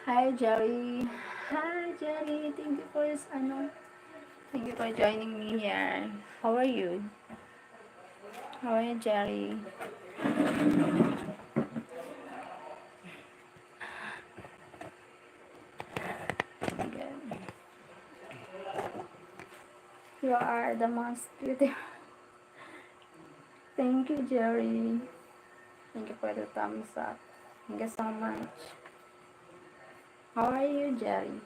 Hi, Jerry. Hi, Jerry. Thank you for this, thank you for joining me here. How are you? How are you, Jerry? Good. You are the most beautiful. Thank you, Jerry. Thank you for the thumbs up. Thank you so much. How are you, Jerry?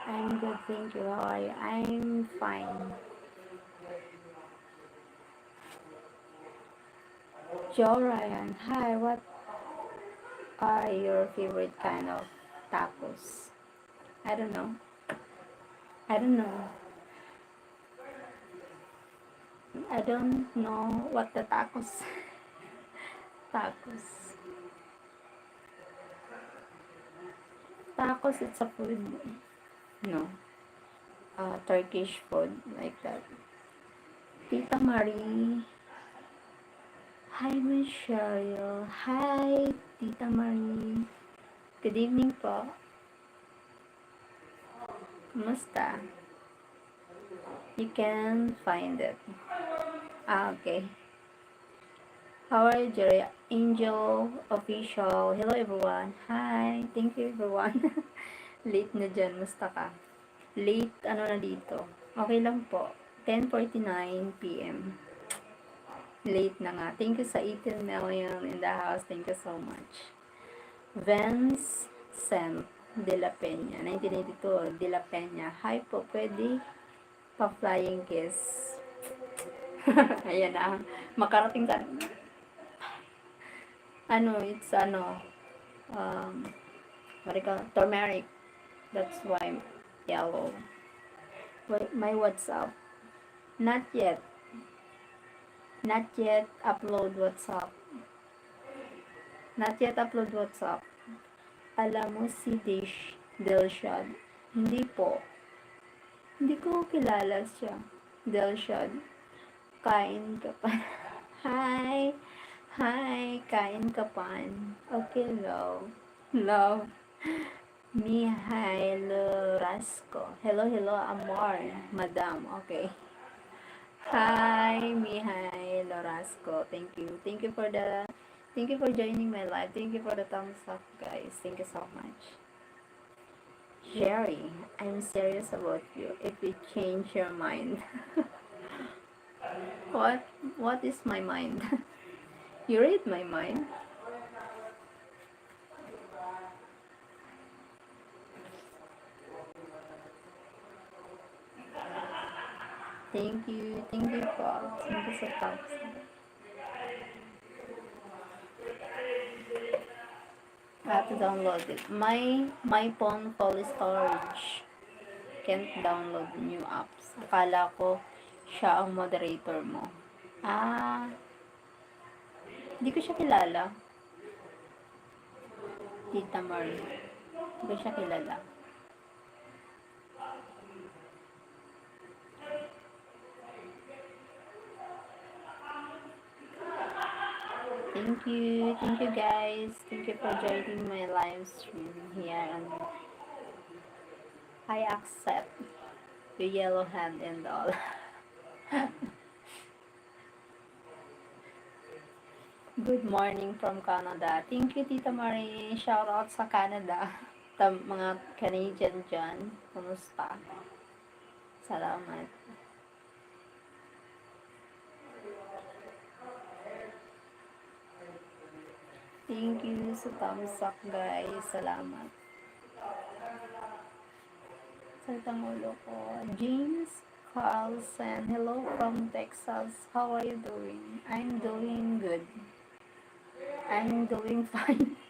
I'm good, thank you. How are you? I'm fine. Joe Ryan, hi, what are your favorite kind of tacos? I don't know. I don't know. I don't know what the tacos. Tacos. Tacos, it's a food. No. Turkish food, like that. Tita Marie. Hi, Miss Cheryl. Hi, Tita Marie. Good evening po. Kumusta? You can find it. Okay. How are you, Jerry? Angel Official. Hello, everyone. Hi. Thank you, everyone. Late na dyan. Musta ka? Late, na dito. Okay lang po. 10:49 p.m. Late na nga. Thank you sa 18 million in the house. Thank you so much. Vance Sem de la Peña. 1982. De la Peña. Hi po. Pwede pa-flying kiss. Ayan na. Makarating ka. It's what do you call it? Turmeric. That's why yellow. My WhatsApp. Not yet. Not yet upload WhatsApp. Not yet upload WhatsApp. Alam mo si Delshad? Hindi po. Hindi ko kilala siya. Delshad. Kain ka pa. Hi. Hi. Kain ka pan. Okay, love. Love. Mihailo Rasco. Hello, hello, amor. Madam. Okay. Hi, Mihailo Rasco. Thank you. Thank you for joining my live. Thank you for the thumbs up, guys. Thank you so much. Jerry, I'm serious about you. If you change your mind. What is my mind? You read my mind? Thank you po. Thank you sa thumbs up. I have to download it. My phone full storage. Can't download new apps. Akala ko siya ang moderator mo. Hindi ko siya kilala. Tita Marie. Hindi ko siya kilala. Thank you guys. Thank you for joining my live stream here. And I accept the yellow hand and all. Good morning from Canada. Thank you, Tita Marie. Shout out sa Canada. Mga Canadian dyan. Kumusta? Salamat. Thank you sa thumbs up, guys. Salamat. Sa tangulo ko. James Carlson. Hello from Texas. How are you doing? I'm doing good. I'm doing fine.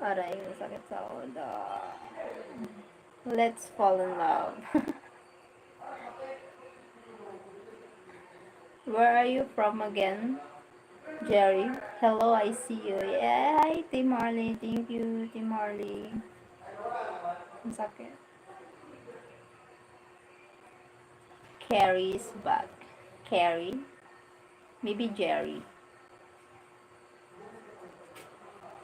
Aray, masakit sa ulo. Let's fall in love. Where are you from again? Jerry. Hello, I see you. Yeah, hi, Tim Marley. Thank you, Tim Marley. Masakit. Carrie is back. Carrie? Maybe Jerry.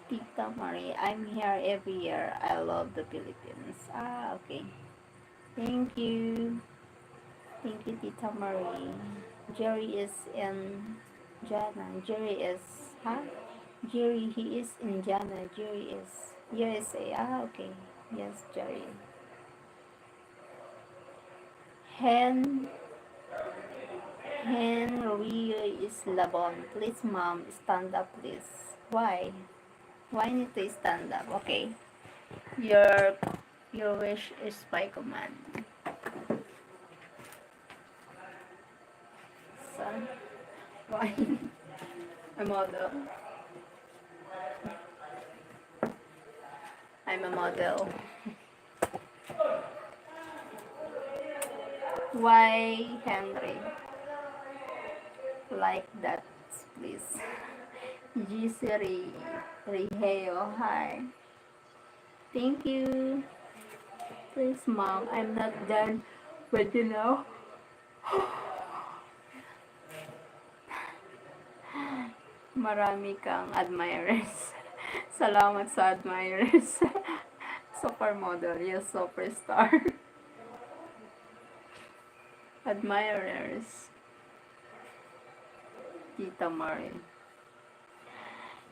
Tita Marie, I'm here every year. I love the Philippines. Ah, okay. Thank you. Thank you, Tita Marie. Jerry is in Jana. Jerry is, huh? Jerry, he is in Jana. Jerry is USA. Ah, okay. Yes, Jerry. Henry is Labon. Please, mom, stand up, please. Why? Why need to stand up? Okay. Your wish is my command. Son, why? A model. I'm a model. Why, Henry? Like that, please. Giseri Riheo, hi. Thank you. Please, mom, I'm not done with you now. Marami kang admirers. Salamat sa admirers. Supermodel, yes, superstar. Admirers. Tita Marie.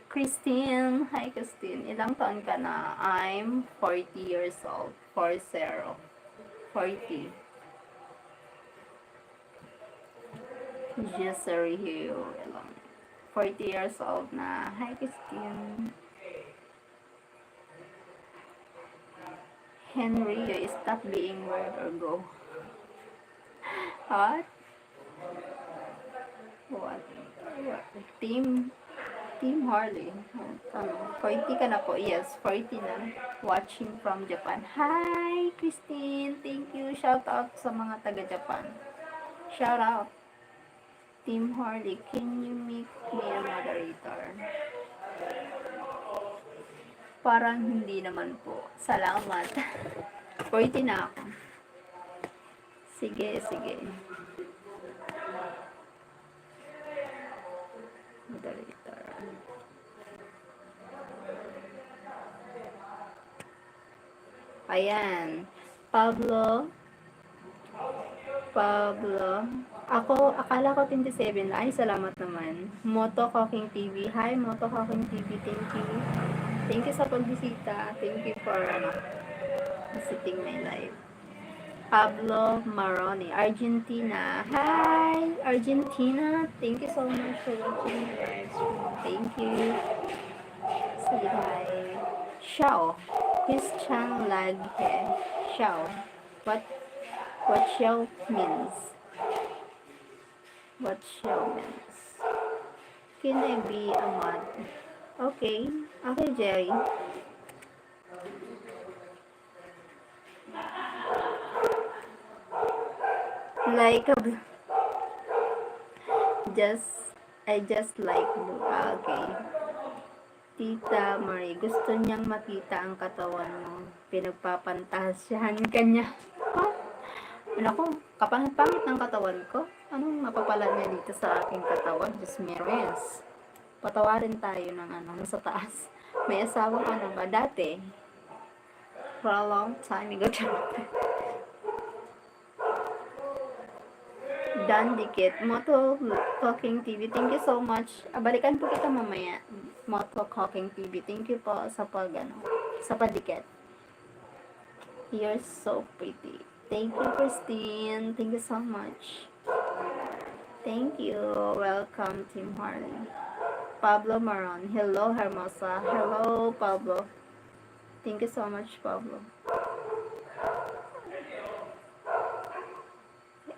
Christine. Hi, Christine. Ilang taon ka na? I'm 40 years old. 40. 40. Jessery Hill. 40 years old na. Hi, Christine. Henry, stop being weird or go. What? What? Team Harley. 40 ka na po. Yes, 40 na. Watching from Japan. Hi, Christine. Thank you. Shout out sa mga taga-Japan. Shout out. Team Harley, can you make me a moderator? Parang hindi naman po. Salamat. 40 na ako. Sige. Moderator. Ayan. Pablo. Ako, akala ko 27. Ay, salamat naman. Moto Cooking TV. Hi, Moto Cooking TV. Thank you. Thank you sa pagbisita. Thank you for visiting my live. Pablo Maroni, Argentina. Hi, Argentina. Thank you so much for watching the live stream. Thank you. Say hi. Xiao. Christian lag hai. Xiao. What Xiao means? What Xiao means? Can I be a mod? Okay. Okay, Jerry. Like I just like blue. Okay. Tita Marie, gusto niyang makita ang katawan mo. Pinagpapantasyahan ka niya. Ano ko? Kapangit-pangit ng katawan ko? Anong mapapala niya dito sa aking katawan? Diyos meres. Patawarin tayo ng nasa taas. May asawa ka na ba dati? For a long time ago. Dan Dikit. Moto Talking TV. Thank you so much. Balikan po kita mamaya. Moto Talking TV. Thank you po sa sa padikit. You're so pretty. Thank you, Christine. Thank you so much. Thank you. Welcome, Team Harley. Pablo Maron. Hello, Hermosa. Hello, Pablo. Thank you so much, Pablo.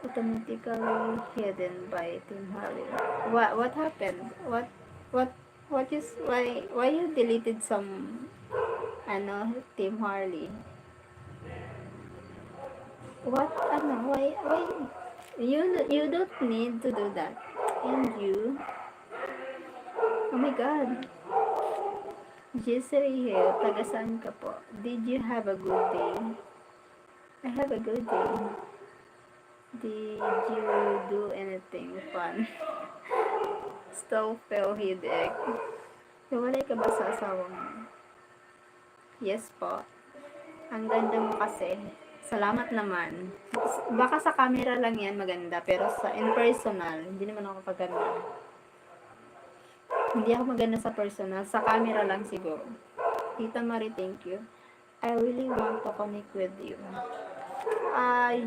Automatically hidden by Team Harley. What happened? What is why you deleted some Team Harley? Why you don't need to do that. And you, oh my god. Jessery here, taga saan ka po? Did you have a good day? I have a good day. Did you do anything fun? Still feel headache. Nawalay ka ba sa asawa mo? Yes po. Ang ganda mo kasi. Salamat naman. Baka sa camera lang yan maganda, pero sa in personal, hindi naman ako paganda. Hindi ako maganda sa personal, sa camera lang siguro. Tita Marie, thank you. I really want to connect with you.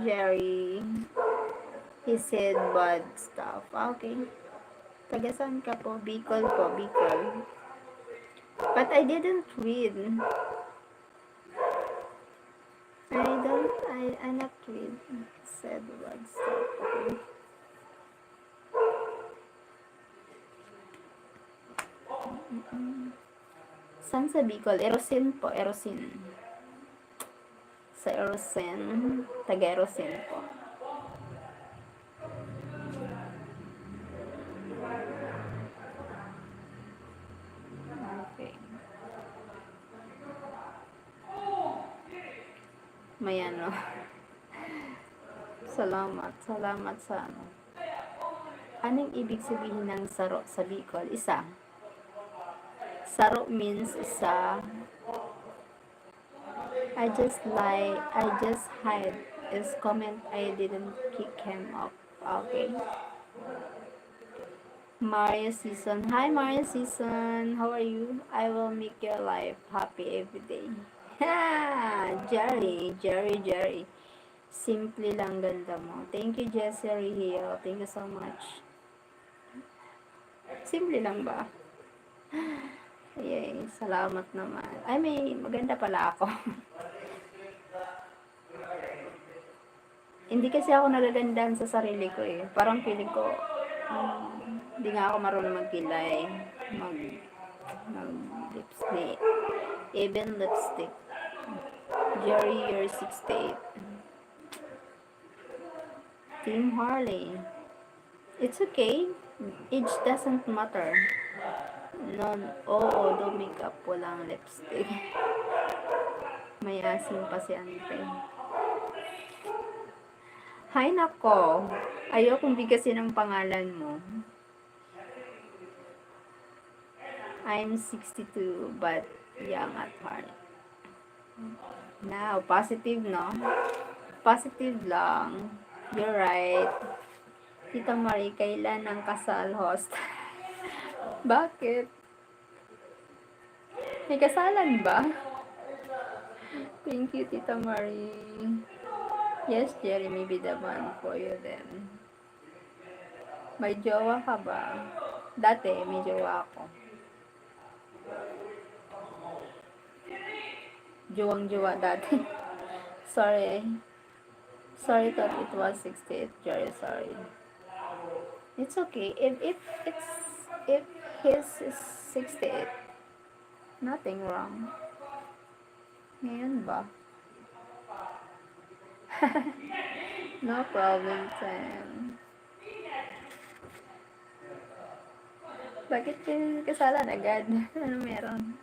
Jerry. He said bad stuff. Okay. Taga saan ka po? Bicol po, Bicol. But I didn't read. I not read. Said bad stuff. Okay. Saan sa Bicol? Erosin po, Erosin. Sa Erosin, taga Erosin po. Okay. May salamat sa Anong ibig sabihin ng saro sa Bicol? Isa. Saro means isa. I just hide his comment. I didn't kick him off. Okay. Mario Season. Hi Mario Season. How are you? I will make your life happy every day. Jerry. Simple lang ganda mo. Thank you, Jessery Hill. Thank you so much. Simple lang ba? Yay, salamat naman. Ay, may maganda pala ako. Hindi kasi ako nagagandahan sa sarili ko eh. Parang feeling ko, hindi nga ako marunong magkilay. Mag lipstick. Even lipstick. Jerry, you're 68. Team Harley. It's okay. Age doesn't matter. Do makeup, walang lipstick. May asim pa si ante. Hay nako. Ayokong bigasin ang pangalan mo. I'm 62 but young at heart. Now, positive, no? Positive lang. You're right. Tita Marie, kailan ang kasal host? Bakit? May kasalan ba? Thank you, Tita Marie. Yes, Jerry, maybe the one for you then. May jowa ka ba? Dati, may jowa ako. Jowang-jowa dati. Sorry, thought it was 68, Jerry, sorry. It's okay. If his is 68, nothing wrong. Ngayon ba? No problem, Sam. Bakit kasalan agad? Ano meron?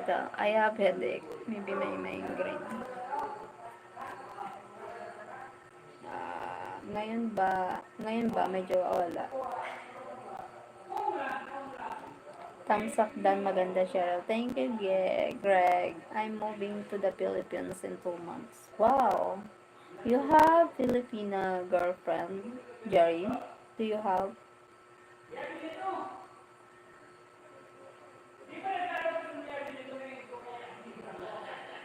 hospital. I have headache. Maybe may migraine. Ngayon ba medyo wala. Thumbs up dan, maganda Cheryl. Thank you, Greg. I'm moving to the Philippines in 2 months. Wow. You have Filipina girlfriend, Jerry? Do you have?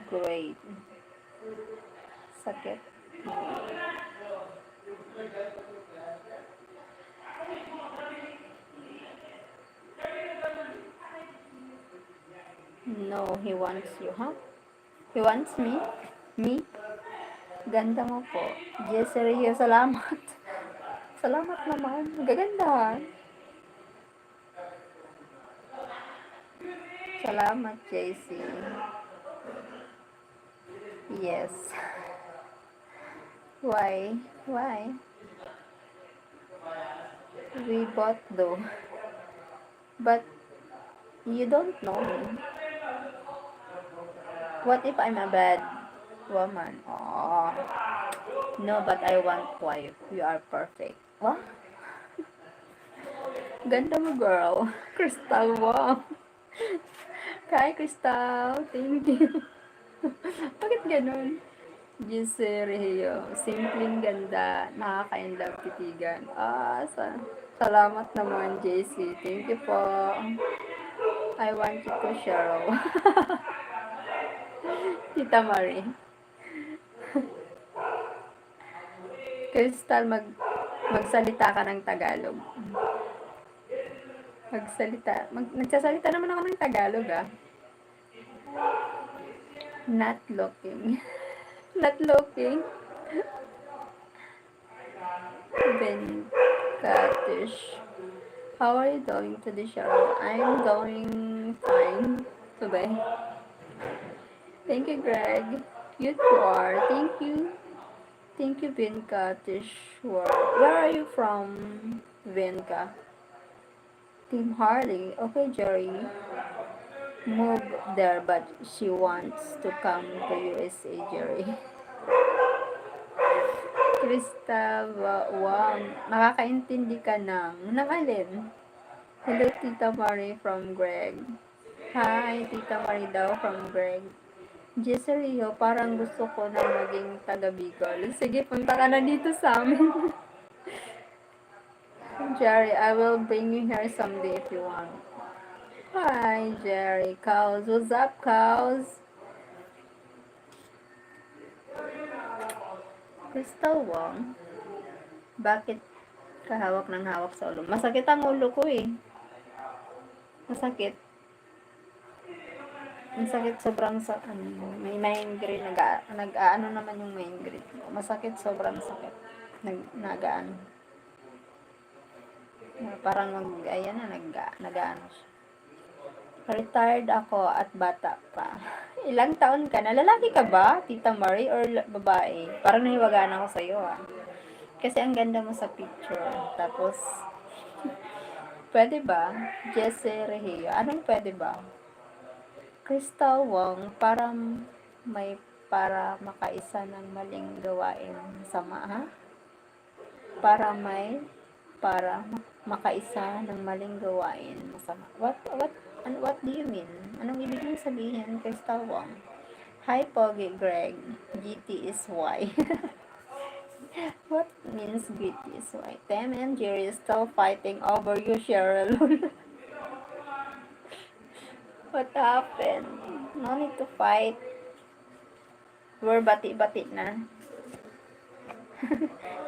Great. Sakit. No, he wants you, huh? He wants me? Me? Ganda mo po. Jesseria, salamat. Salamat naman. Gaganda. Salamat, JC. Yes. Why? Why? We both do. But you don't know me. What if I'm a bad woman? Oh. No, but I want wife. You are perfect. What? Ganda mo, girl. Crystal, wow. Kay Crystal, thank you. Bakit ganun? Jesse Regio, simpleng ganda, nakaka-inlove titigan. Salamat naman, JC. Thank you po. I want you to share. Tita Marie. Crystal, magsalita ka ng Tagalog. Nagsasalita naman ako ng Tagalog, ah. Not looking. Not looking. Ben Katish. How are you doing today, Cheryl? I'm doing fine today. Thank you, Greg. You too are. Thank you. Thank you, Vinka Tishwar. Where are you from, Vinka? Team Harley. Okay, Jerry. Move there, but she wants to come to USA, Jerry. Crystal, wow, nakakaintindi ka ng alin? Hello, Tita Marie from Greg. Hi, Tita Marie daw from Greg. Jesserio, parang gusto ko na maging taga Bicol. Sige, punta ka na dito sa amin. Jerry, I will bring you here someday if you want. Hi, Jerry. Cows, what's up, Cows? Crystal Wong, bakit kahawak ng hawak sa ulo? Masakit ang ulo ko eh. Masakit. Masakit sobrang sa may migraine, nag-aano naman yung migraine ko. Masakit, sobrang sakit. Nag-aano. Parang nag-aano siya. Retired ako at bata pa. Ilang taon ka na? Lalaki ka ba, Tita Marie, or babae? Parang nahiwagaan ako sa'yo, ah. Kasi ang ganda mo sa picture. Tapos, pwede ba? Jesse Regio. Anong pwede ba? Crystal Wong, para makaisa ng maling gawain sama, ha? Para makaisa ng maling gawain masama. What do you mean? Anong ibig mong sabihin, Crystal Wong? Hi, Pogi Greg. GT is Y. What means GT is Y? Tem and Jerry is still fighting over you, Cheryl. What happened? No need to fight. We're bati-bati na.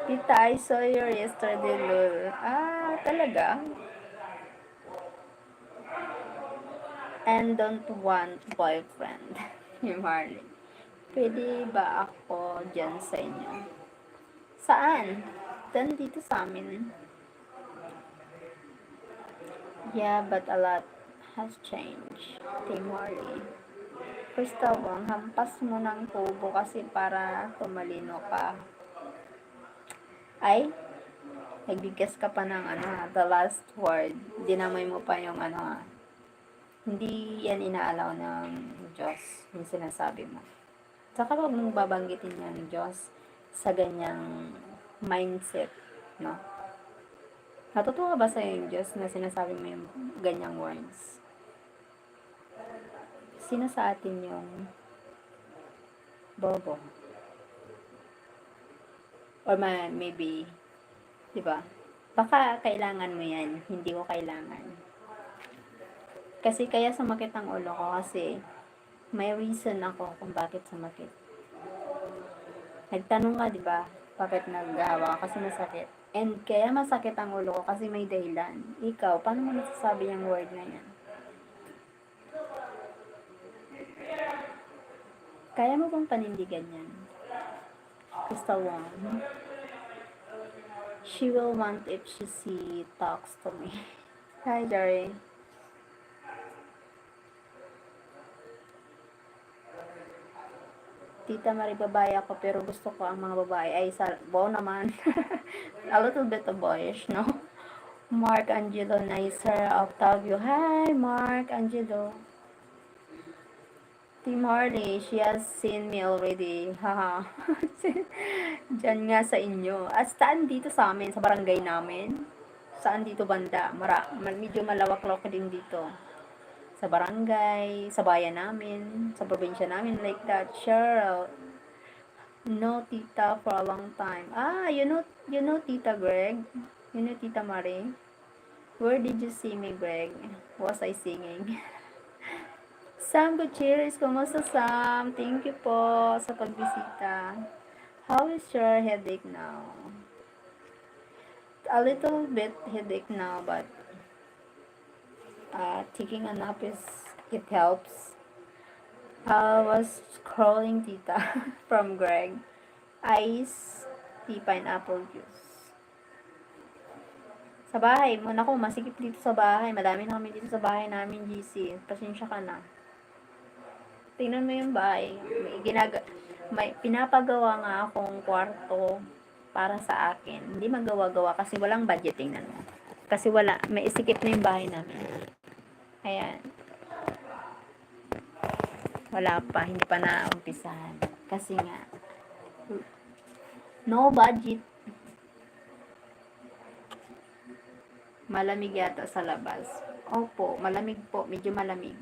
Tita, I saw you yesterday, lol. Talaga? And don't want boyfriend. Yung Harley. Pwede ba ako dyan sa inyo? Saan? Dito sa amin. Yeah, but a lot has changed. Team Harley. Crystal Wong, hampas mo ng tubo kasi para tumalino ka. Ay, nagbigkas ka pa ng the last word. Dinamay mo pa yung Hindi yan inaalaw ng Diyos, yung sinasabi mo. Saka huwag mong babanggitin yung Diyos sa ganyang mindset, no? Natutuwa ba sa yung Diyos na sinasabi mo yung ganyang words? Sino sa atin yung bobo? Or maybe, di ba? Baka kailangan mo yan, hindi ko kailangan. Kasi kaya sumakit ang ulo ko kasi may reason ako kung bakit sumakit. Nagtanong ka, di ba? Bakit nag-aawa? Kasi masakit. And kaya masakit ang ulo ko kasi may dahilan. Ikaw, paano mo nasasabi yung word na yan? Kaya mo bang panindigan yan? Crystal Wong. She will want if she talks to me. Hi, Jerry. Tita Marie, babae ako, pero gusto ko ang mga babae ay wow naman. A little bit of boyish, no? Mark Angelo Nicer Octavio. Hi, Mark Angelo. Team Harley, she has seen me already. Haha. Diyan nga sa inyo. At saan dito sa amin, sa barangay namin? Saan dito banda? Medyo malawak-lawak din dito. Sa barangay, sa bayan namin, sa probinsya namin, like that. Cheryl, no tita for a long time. You know Tita Greg? You know Tita Marie? Where did you see me, Greg? Was I singing? Sam Gutierrez, kumusta Sam? Thank you po sa pagbisita. How is your headache now? A little bit headache now, but taking a nap it helps. I was scrolling tita from Greg. Ice tea pineapple juice. Sa bahay, muna ko, masikip dito sa bahay. Madami na kami dito sa bahay namin, GC. Pasensya ka na. Tingnan mo yung bahay. May pinapagawa nga akong kwarto para sa akin. Hindi magawa-gawa kasi walang budget, tingnan mo. Kasi may isikip na yung bahay namin. Ayan. Wala pa, hindi pa naumpisahan. Kasi nga, no budget. Malamig yata sa labas. Opo, malamig po. Medyo malamig.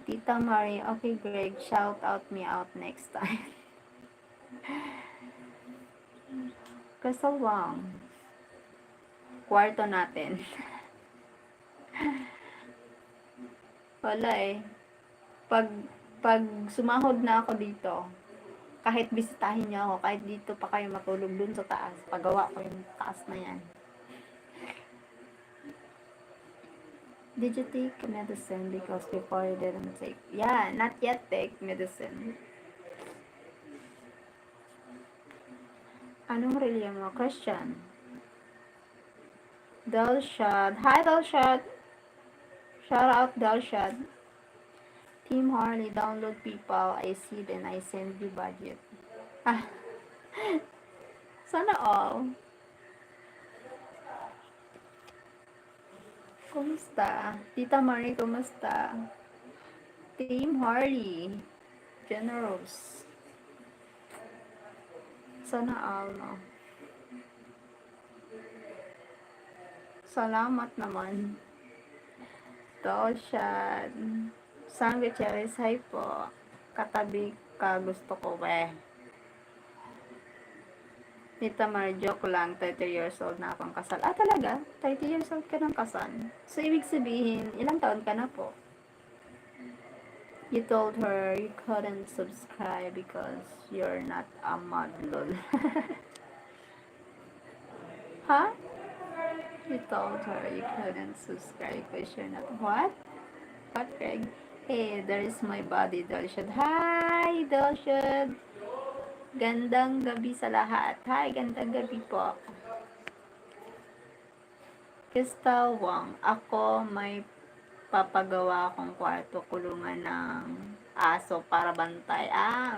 Tita Marie, okay Greg, shout out me out next time. Kasawang. Kwarto natin. Wala eh. Pag sumahod na ako dito, kahit bisitahin niyo ako, kahit dito pa kayo matulog dun sa taas, pagawa ko yung taas na yan. Did you take medicine because before you didn't take? Yeah, not yet take medicine. Anong religion mo? Christian. Dalshad. Hi, Dalshad. Shout out, Dalshad. Team Harley, download people. I see then I send you budget. Sana all. Kumusta? Tita Marie, kumusta? Team Harley. Generous. Sana all, no? Salamat naman. Dalshad. Sandwiches, hi po. Katabi ka, gusto ko Tita Mar, joke lang, 30 years old na akong kasal. Talaga? 30 years old ka ng kasal? So, ibig sabihin, ilang taon ka na po? You told her you couldn't subscribe because you're not a model. Huh? You told her you couldn't subscribe because you're not what? What, Greg? Hey, there is my body, Dalshad. Hi, Dalshad. Gandang gabi sa lahat. Hi, gandang gabi po. Crystal Wong. Ako may papagawa akong kwarto, kulungan ng aso para bantay.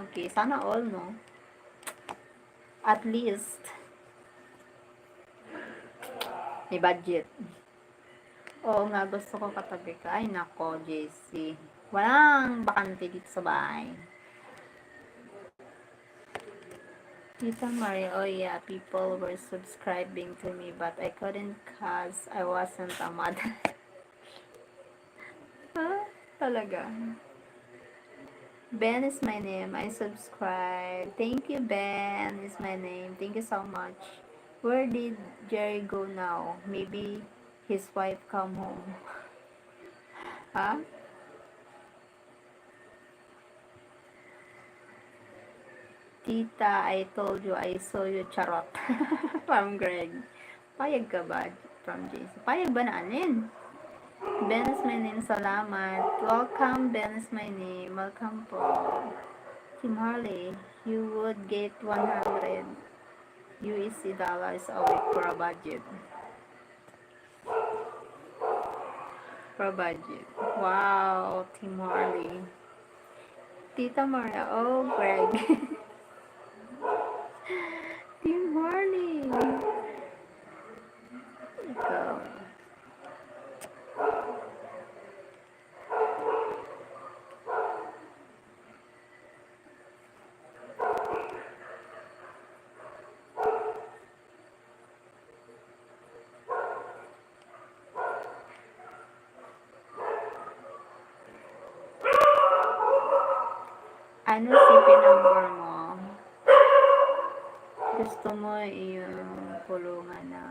Okay. Sana all, no? At least, may budget. Oo nga, gusto ko katabi ka. Ay, nako, JC. Walang bakante dito sa bahay. Tita Maria, oh yeah, people were subscribing to me, but I couldn't cause I wasn't a mother. Ha? Talaga. Ben is my name. I subscribe. Thank you, Ben is my name. Thank you so much. Where did Jerry go now? Maybe his wife come home. Ha? Tita, I told you I saw you, charot. From Greg. Payag ka ba? From JC. Payag ba na alin? Ben is my name. Salamat. Welcome, Ben is my name. Welcome po. Tim Harley, you would get 100 USD dollars a week for a budget. For a budget. Wow, Tim Harley. Tita Maria. Oh, Greg. Tim Harley. Ikaw. Ano si pinamor mo? Gusto mo yung kulungan na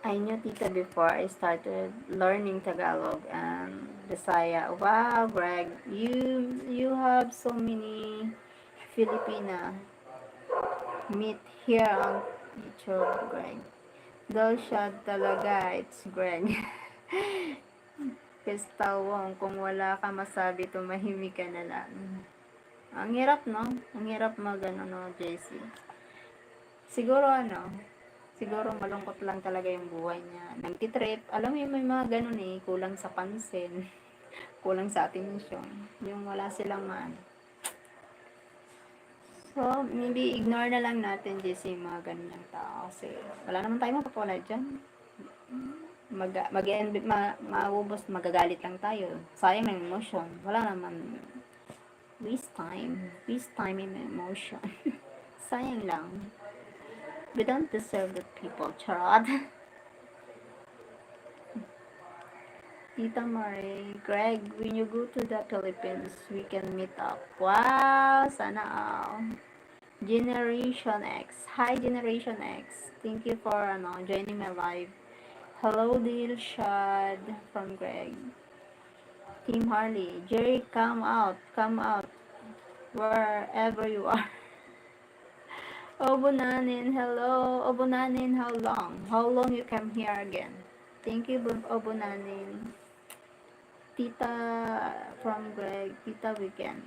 I knew Tita before I started learning Tagalog and Bisaya. Wow, Greg, you have so many Filipina meet here on YouTube, Greg. Daw siya talaga, it's Greg. Pestawong, kung wala ka masabi, tumahimik ka na lang. Ang hirap, no? Ang hirap no, JC. Siguro siguro malungkot lang talaga yung buhay niya. Nagtitrip, alam mo yung may mga ganun kulang sa pansin, kulang sa atensyon, yung wala silang So, maybe ignore na lang natin yung mga ganun yung tao kasi wala naman tayo mapapala dyan. Maubos, magagalit lang tayo. Sayang ng emotion. Wala naman. Waste time in emotion. Sayang lang. We don't deserve that people, charot. Tita Marie, Greg, when you go to the Philippines, we can meet up. Wow, sana all. Generation X. Hi, Generation X. Thank you for joining my live. Hello, Dilshad from Greg. Team Harley. Jerry, come out. Wherever you are. Obunanin, hello. Obunanin, how long? How long you come here again? Thank you, Obunanin. Tita from Greg, Tita Weekend.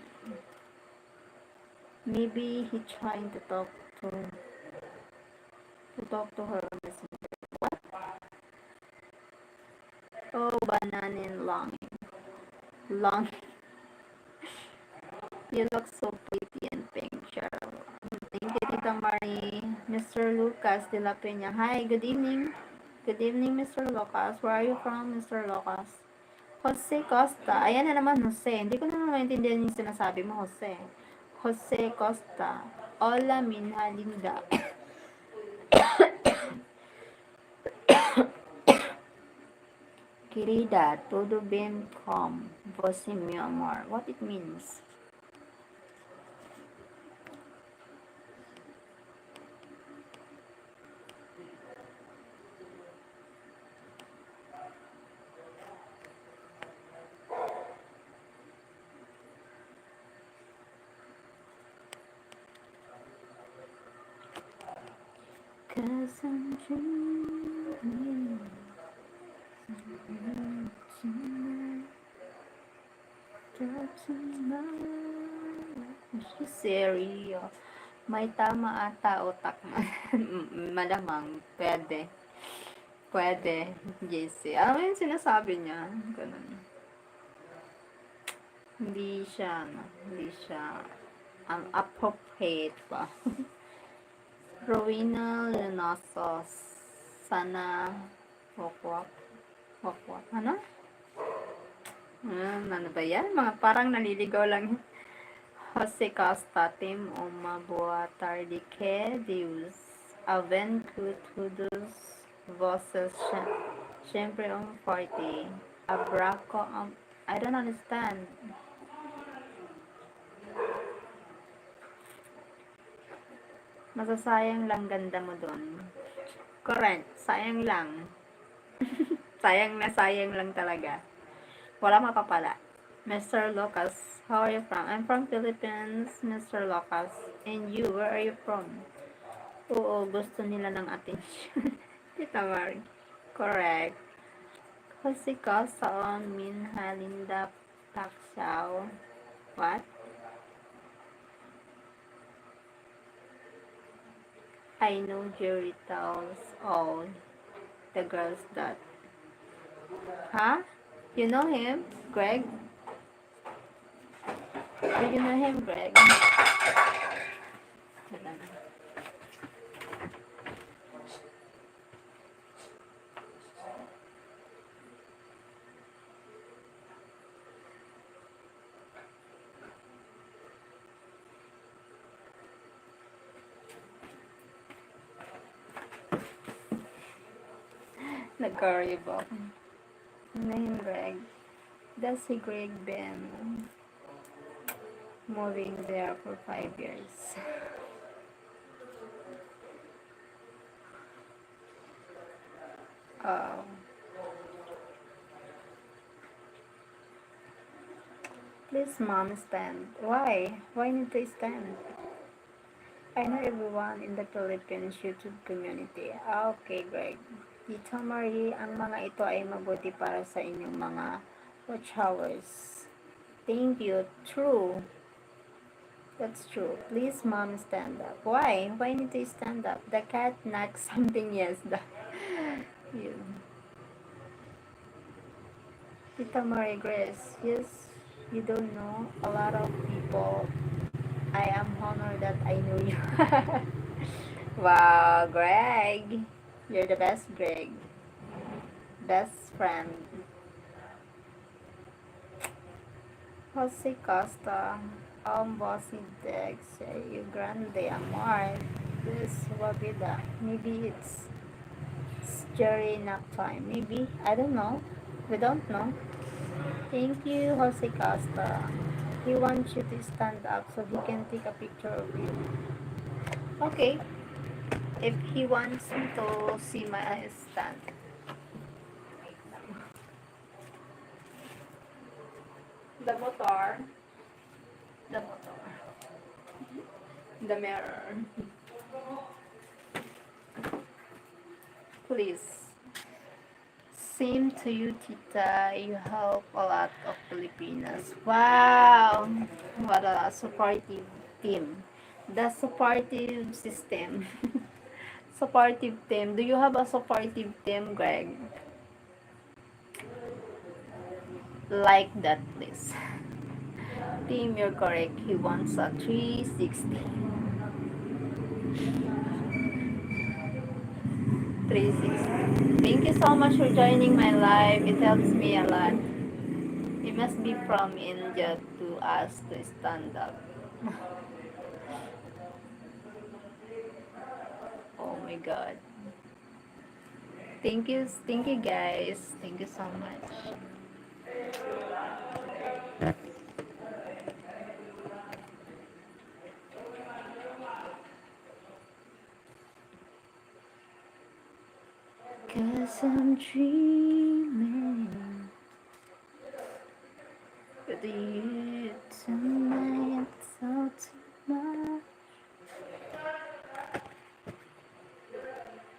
Maybe he trying to talk to her on Messenger. What? Oh, Bananin longing. You look so pretty and pink, Cheryl. Thank you, Tita Marie. Mr. Lucas de la Peña. Hi, good evening. Good evening, Mr. Lucas. Where are you from, Mr. Lucas? Jose Costa. Ayan na naman, Jose. Hindi ko naman maintindihan yung sinasabi mo, Jose. Jose Costa. Hola, minha linda. Querida, todo bem com você, meu amor. What it means? Cause I'm dreaming. Serio. May tama ata utak mo. Malamang. Pwede. Pwede. JC. Ano yung sinasabi niya? Ganun. Hindi siya, no? Hindi siya appropriate pa. Rowena Lenosos. Sana wakwak. Wakwak. Ano? Ano ba yan? Mga parang naliligaw lang. Jose Costa, Tim Uma Boa Tarde que Deus. Aven Kutudos Voces. Siyempre forte. Abraco. I don't understand. Masasayang lang ganda mo doon. Correct. Sayang lang. sayang lang talaga. Wala mapapala. Mr. Lucas, how are you from? I'm from Philippines, Mr. Lucas. And you, where are you from? Oo, gusto nila ng attention. Tita Mari. Correct. Kasi ka saan min halinda taksyaw. What? I know Jerry tells all the girls that. Huh? You know him, Greg? Do you know him, Greg? Nag-horrible. Name Greg. Does he Greg been moving there for 5 years? Oh. Please, mom, stand. Why? Why need to stand? I know everyone in the Philippines YouTube community. Okay, Greg. Tita Marie, ang mga ito ay mabuti para sa inyong mga watch hours. Thank you. True. That's true. Please, mom, stand up. Why? Why need to stand up? The cat knocked something. Yes. You. Tita Marie Grace. Yes, you don't know. A lot of people. I am honored that I know you. Wow, Greg. You're the best, Greg. Best friend. Jose Costa. Bossy Dex. You grande amor. This wabida. Maybe it's Jerry nap time. Maybe. I don't know. We don't know. Thank you, Jose Costa. He wants you to stand up so he can take a picture of you. Okay. If he wants me to see my stand. The motor. The motor. The mirror. Please. Same to you, Tita. You help a lot of Filipinas. Wow! What a supportive team. The supportive system. Supportive team. Do you have a supportive team, Greg? Like that, please. Team, you're correct. He wants a 360. 360. Thank you so much for joining my live. It helps me a lot. You must be from India to ask to stand up. Oh my god. Thank you guys. Thank you so much. Cause I'm dreaming with you tonight, so tonight.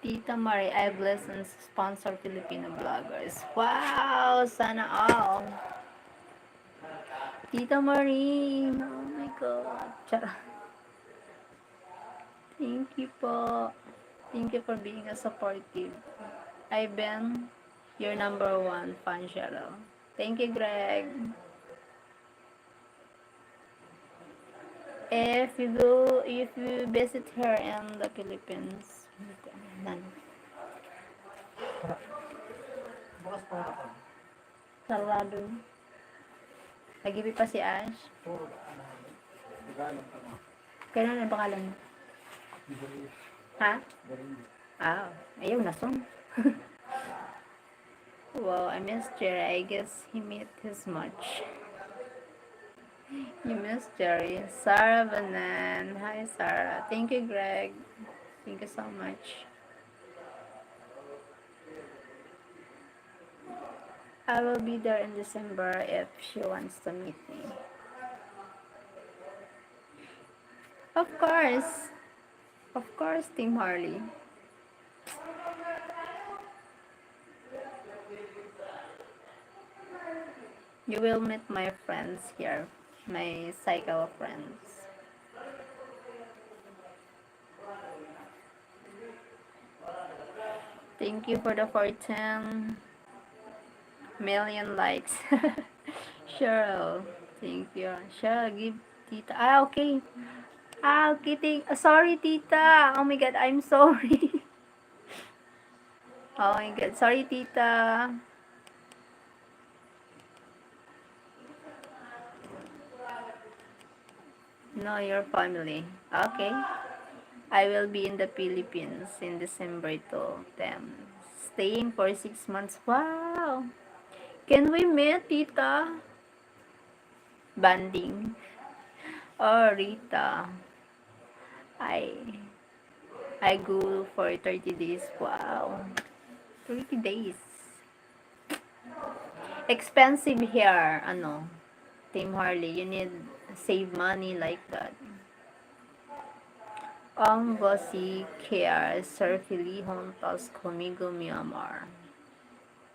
Tita Marie, I bless and sponsor Filipino vloggers. Wow! Sana all. Tita Marie. Oh my God. Chara. Thank you po. Thank you for being a supportive. I've been your number one fan, Cheryl. Thank you, Greg. If you visit her in the Philippines, Bukas pa ako. sarado. Nagibi pa si Ash. Tagalog ka mo. Kailan ang pangalan mo? Ha? Ah, ayaw na song. Wow, I missed Jerry. I guess he met his much. You missed Jerry. Sarah Banan. Hi, Sarah. Thank you, Greg. Thank you so much. I will be there in December if she wants to meet me. Of course. Of course, Team Harley. You will meet my friends here. My cycle friends. Thank you for the 14 million likes. Cheryl, thank you. Cheryl, give Tita. Ah, okay. Ah, okay. Sorry, Tita. Oh my God, I'm sorry. Oh my God, sorry, Tita. No, your family. Okay. I will be in the Philippines in December to them. Staying for 6 months. Wow. Can we meet, Tita? Banding. Oh, Rita. I I go for 30 days. Wow. 30 days. Expensive here. Ano? Team Harley. You need save money like that. Ang bossy care surfily juntos conmigo mi amor.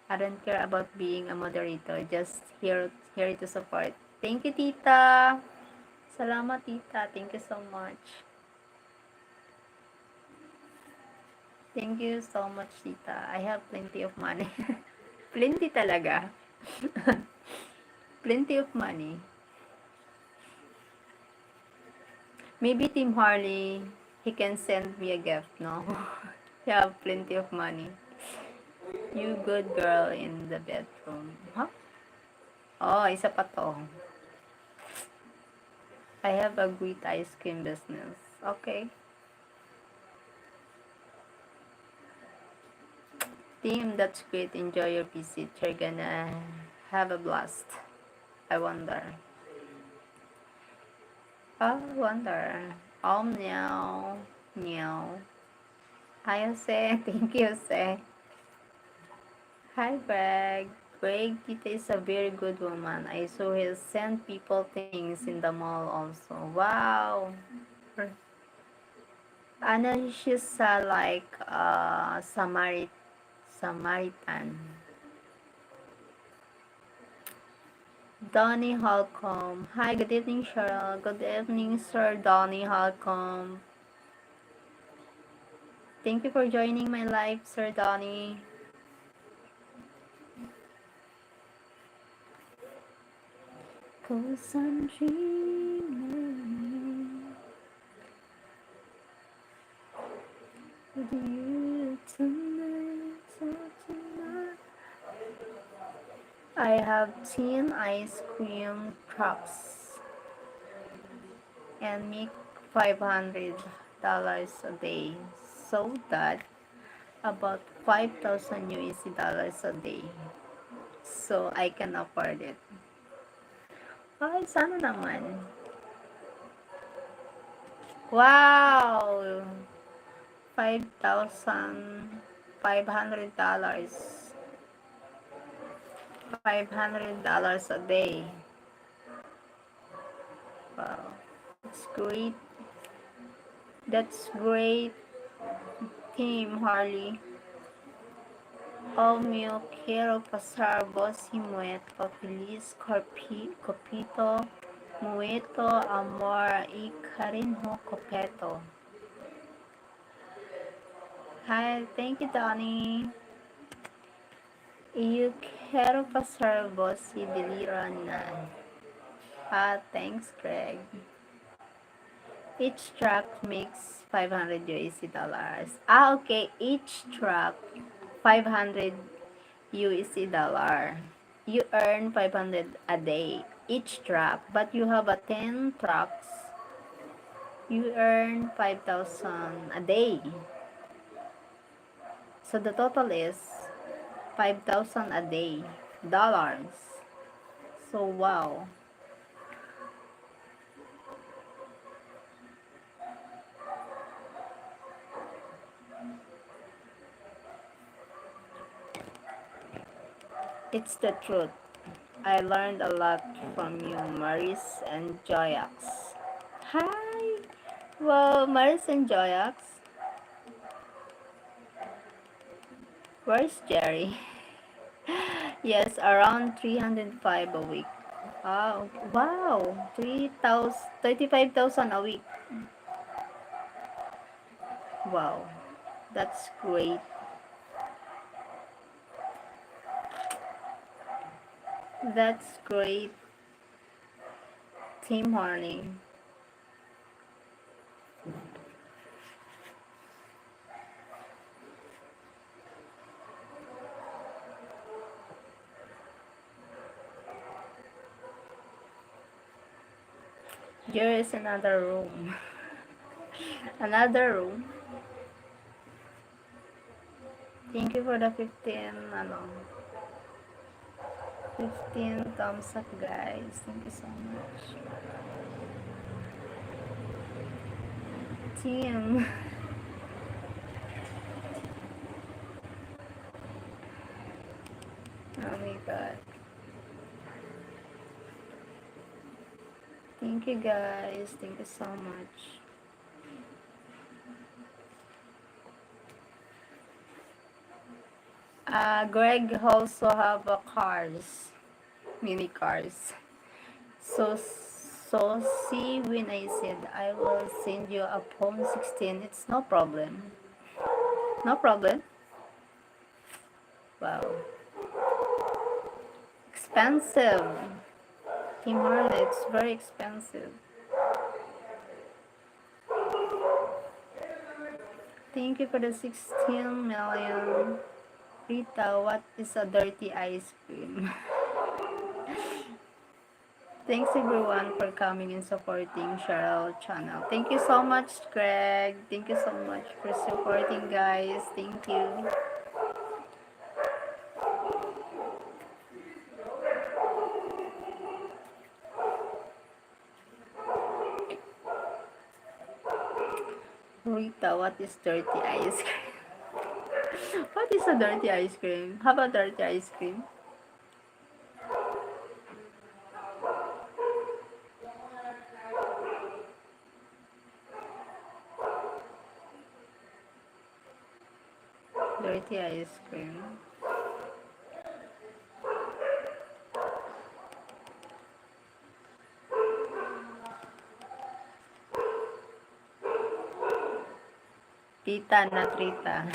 I don't care about being a moderator. Just here to support. Thank you, Tita. Salamat, Tita. Thank you so much. Thank you so much, Tita. I have plenty of money. Plenty talaga. Plenty of money. Maybe Team Harley, he can send me a gift, no? You have plenty of money. You good girl in the bedroom. Huh? Oh, isa pa to. I have a great ice cream business. Okay. Team, that's great. Enjoy your visit. You're gonna have a blast. I wonder. I wonder. Oh, meow. Meow. Hi, Jose. Thank you, Jose. Hi, Greg. Greg, Tita is a very good woman. I saw he send people things in the mall also. Wow. Ano, she's like Samaritan. Donnie Holcomb. Hi, good evening, Cheryl. Good evening, Sir Donnie Holcomb. Thank you for joining my live, Sir Donnie. Cause I'm dreaming with you tonight. I have 10 ice cream trucks and make $500 a day. So that about 5,000 USD dollars a day. So I can afford it. Ay, sana naman. Wow! $5,500. $500 a day. Wow. That's great. That's great, Team Harley. O mio quiero pasar vos y muerto, feliz copito, muerto, amor y cariño copeto. Hi, thank you, Donnie. Eu quero passar você de Lirana. Ah, thanks, Greg. Each truck makes 500 USD dollars. Ah, okay. Each truck, 500 USD dollar. You earn 500 a day. Each truck. But you have a 10 trucks. You earn 5,000 a day. So the total is 5,000 a day. Dollars. So, wow. It's the truth. I learned a lot from you, Maris and Joyax. Hi! Wow, Maris and Joyax. Where's Jerry? Yes, around 305 a week. Oh, wow! 35,000 a week. Wow, that's great. That's great, Team Horny. Here is another room. Another room. Thank you for the 15 thumbs up, guys. Thank you so much. Team. Oh my god. Thank you, guys. Thank you so much. Greg also have a cars, mini cars. So see when I said I will send you a phone 16, it's no problem. No problem. Wow. Expensive. Team Harley, it's very expensive. Thank you for the 16 million. Rita, what is a dirty ice cream? Thanks everyone for coming and supporting Cheryl channel. Thank you so much, Greg. Thank you so much for supporting, guys. Thank you. Rita, what is dirty ice cream? What is a dirty ice cream? How about dirty ice cream? Dirty ice cream. Tita, not Rita.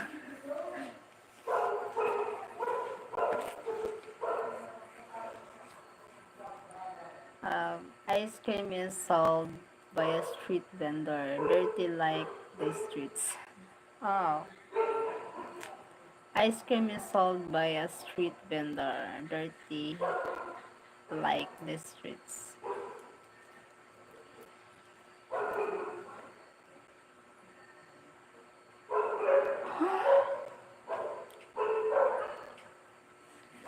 Ice cream is sold by a street vendor, dirty like the streets. Oh. Ice cream is sold by a street vendor, dirty like the streets.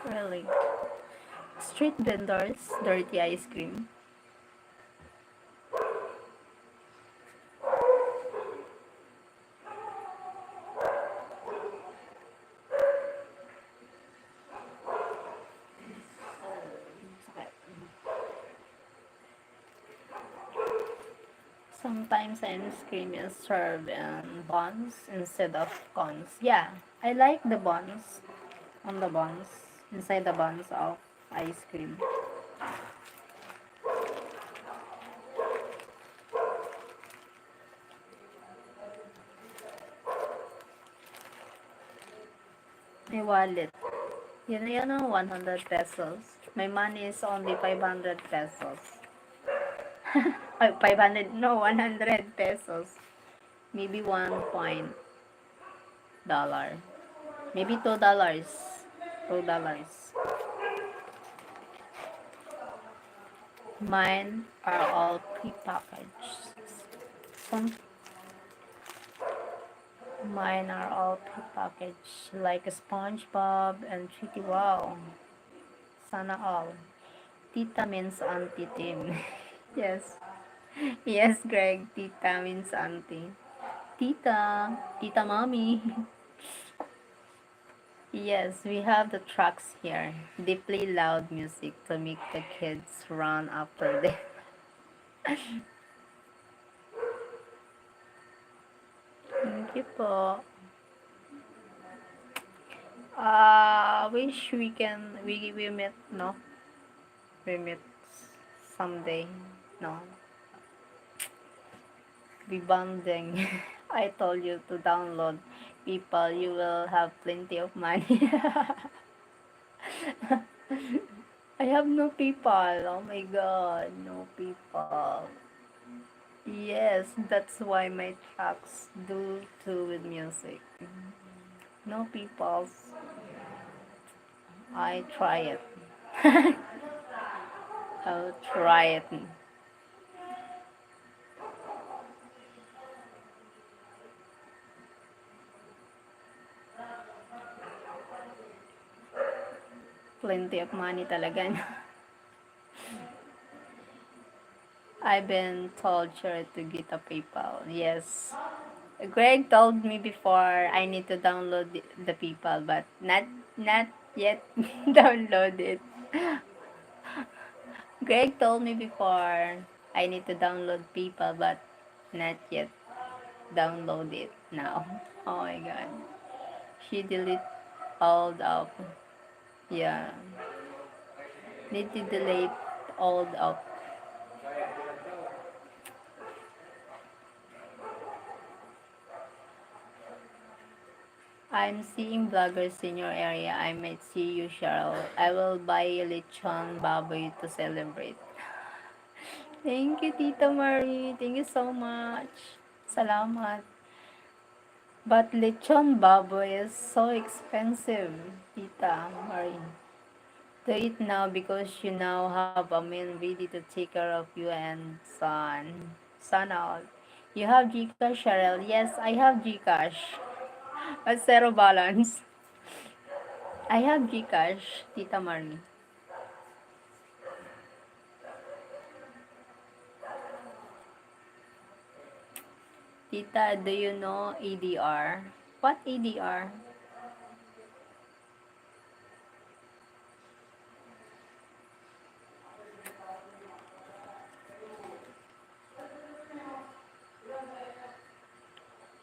Really? Street vendors, dirty ice cream. Sometimes ice cream is served in buns instead of cones. Yeah, I like the buns. on the buns, inside the buns of ice cream. My wallet. You know, 100 pesos. My money is only 500 pesos. 500, no, 100 pesos. Maybe $1. Maybe $2. $2. Mine are all prepackaged. Some Mine are all prepackaged, like SpongeBob and Treaty. Wow, sana all. Tita means auntie Tim. Yes. Yes, Greg. Tita means auntie. Tita. Tita mommy. Yes, we have the trucks here. They play loud music to make the kids run after them. Thank you po. Wish we met, no? We meet someday. No. Be bonding. I told you to download people, you will have plenty of money. I have no people. Oh my god, no people. Yes, that's why my tracks do too with music. No people. I try it. I'll try it. Plenty of money talaga. I've been told sure to get a PayPal. Yes. Greg told me before I need to download the PayPal, but not yet download it. Greg told me before I need to download PayPal, but not yet download it now. Oh my god. She delete all the yeah. Need to delete all the I'm seeing vloggers in your area. I might see you, Cheryl. I will buy a lechon baboy to celebrate. Thank you, Tita Marie. Thank you so much. Salamat. But lechon baboy is so expensive, Tita Marie. Do it now because you now have a man ready to take care of you and son. Son out. You have Gcash, Cheryl. Yes, I have Gcash. But zero balance. I have Gcash, Tita Marie. Tita, do you know ADR? What ADR?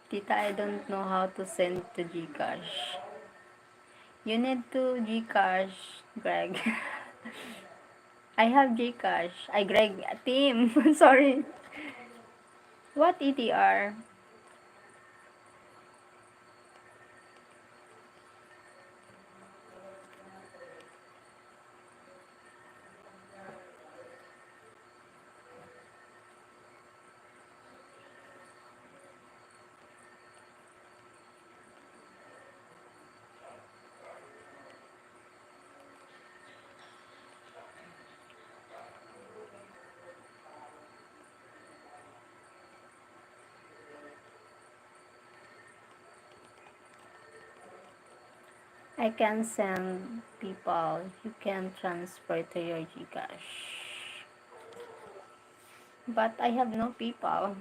Tita, I don't know how to send to Gcash. You need to Gcash, Greg. I have Gcash. Greg, team. Sorry. What EDR? I can send people. You can transfer to your Gcash. But I have no people.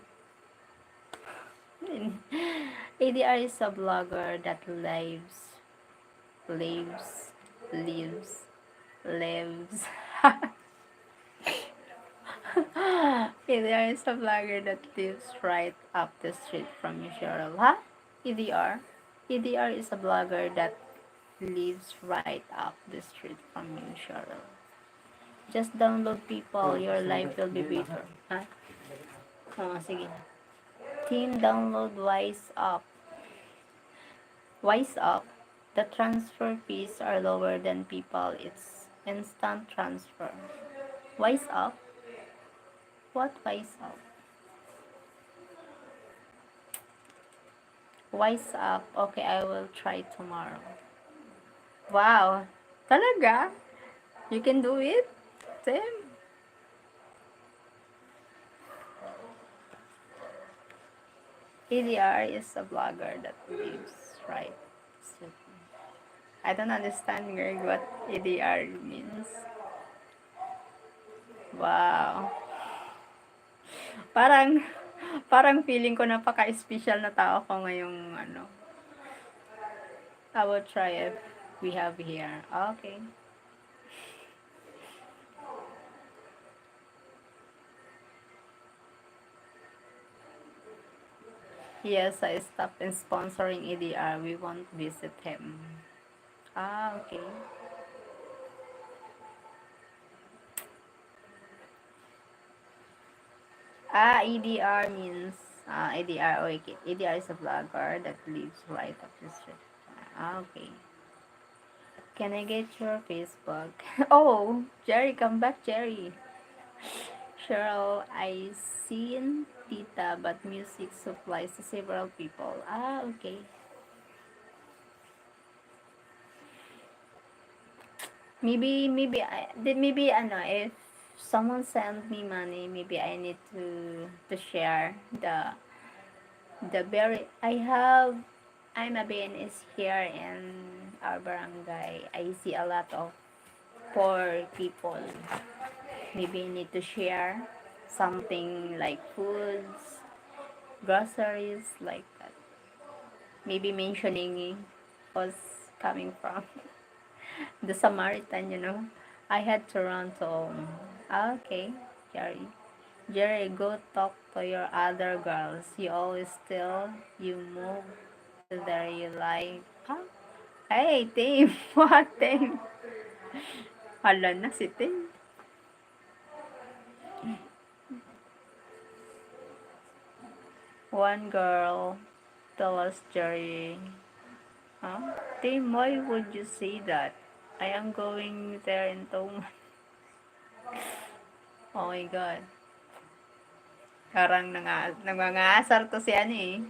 ADR is a blogger that lives. ADR is a blogger that lives right up the street from you, Cheryl. Huh? EDR? EDR is a blogger that lives right up the street from you, Cheryl. Just download people, your life will be better. Ha? Oo, sige. Team download Wise Up. Wise Up. The transfer fees are lower than people. It's instant transfer. Wise Up? What Wise Up? Wise Up. Okay, I will try tomorrow. Wow. Talaga? You can do it? Tim? EDR is a blogger that lives right. I don't understand, Greg, what EDR means. Wow. Parang, parang feeling ko napaka-special na tao ko ngayong ano. I will try it. We have here. Okay. Yes, I stopped in sponsoring EDR. We won't visit him. Okay. EDR means EDR. Okay. EDR is a blogger that lives right up the street. Okay. Can I get your Facebook? Oh, Jerry, come back, Jerry. Cheryl, I seen Tita, but music supplies to several people. Okay. Maybe if someone send me money, maybe I need to share the very I'm a BNS here in our barangay. I see a lot of poor people. Maybe I need to share something like foods, groceries, like that. Maybe mentioning was coming from the Samaritan. I had to run to home. Okay, Jerry. Jerry, go talk to your other girls. You always still, you move there, you like, huh? Hey, Tim! What, Tim? Hala na si Tim. One girl, tell us, Jerry. Huh? Tim, why would you say that? I am going there in 2 months. Oh my God. Parang nangangasar to si ano eh.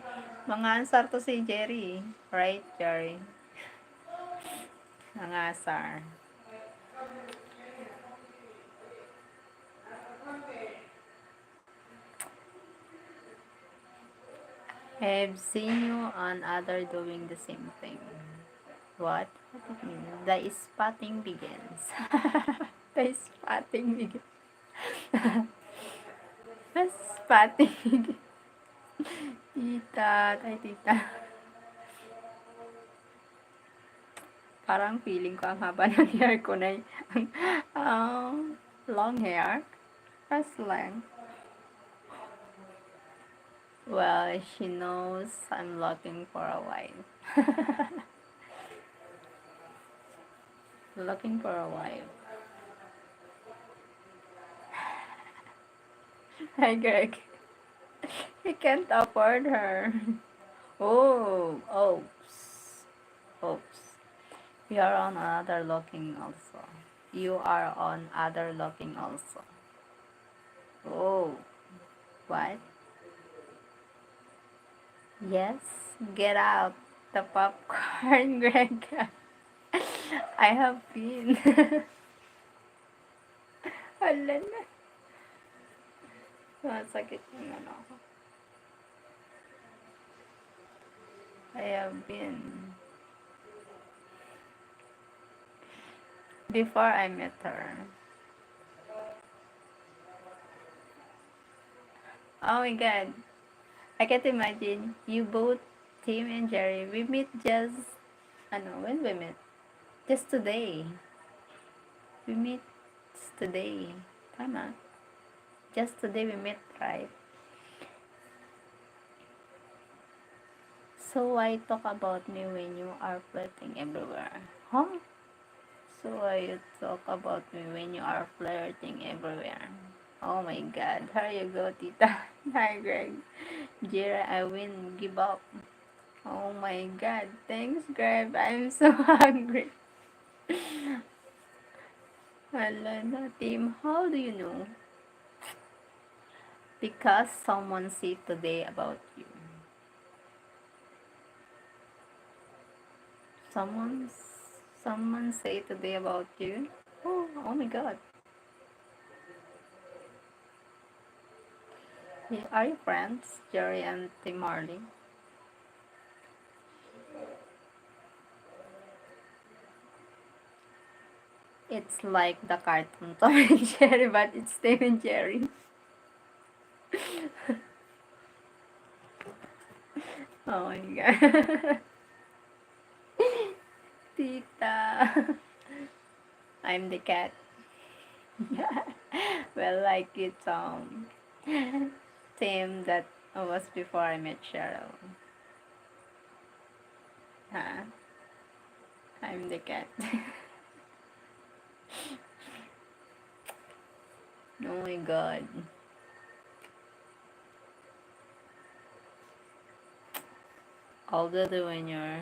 Mangasar to si Jerry. Right, Jerry? Nangasar. I've seen you on other doing the same thing. What? What it means? The spotting begins. The spotting begins. The spotting begins. Tita, tay tita. Parang feeling ko ang haba ng hair ko na long hair. First length. Well, she knows I'm looking for a wife. Looking for a wife. Hi, Greg. He can't afford her. Oh, oops. Oops. We are on another looking also. You are on other looking also. Oh, what? Yes, get out the popcorn, Greg. I have been. Wala na. Masakit yung ano ko. I have been. Before I met her. Oh my God. I can't imagine. You both, Tim and Jerry, we meet just, when we met? Just today. We meet today. Tama. Just today we met, right? So why talk about me when you are flirting everywhere? Huh? So why you talk about me when you are flirting everywhere? Oh my god. Here you go, tita. Hi, Greg. Jira, I win. Give up. Oh my god. Thanks, Greg. I'm so hungry. Hala na, team. How do you know? Because someone said today about you. Someone, someone say today about you. Oh my god. Are you friends, Jerry and Tim Marley? It's like the cartoon Tom and Jerry, but it's Tim and Jerry. Oh my god. Tita. I'm the cat. Well, like it's Tim that was before I met Cheryl. Huh? I'm the cat. Oh my god. Although when you're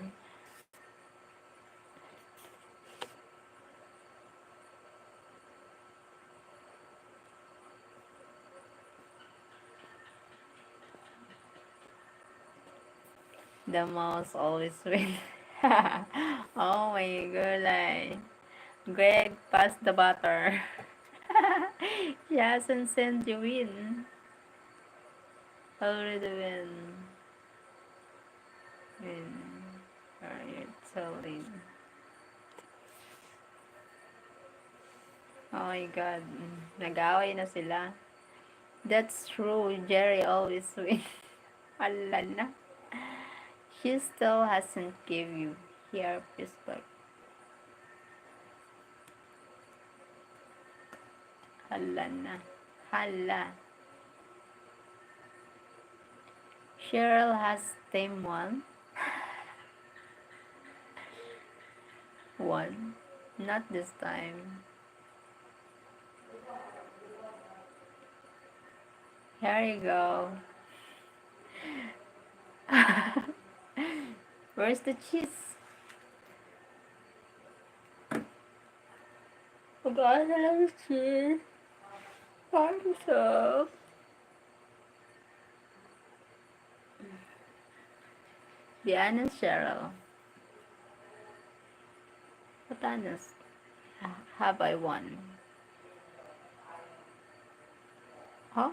the mouse always wins. Oh my god, like Greg, pass the butter. He hasn't sent you in. Already win. Win. Alright, solid. Oh my god. Nag-away na sila. That's true. Jerry always wins. Hala na. She still hasn't give you her respect. Hala na. Hala. Cheryl has team one. One. Not this time. Here you go. Where's the cheese? Oh god, I love cheese. I'm so. Be honest, Cheryl. What honest? Have I won? Huh?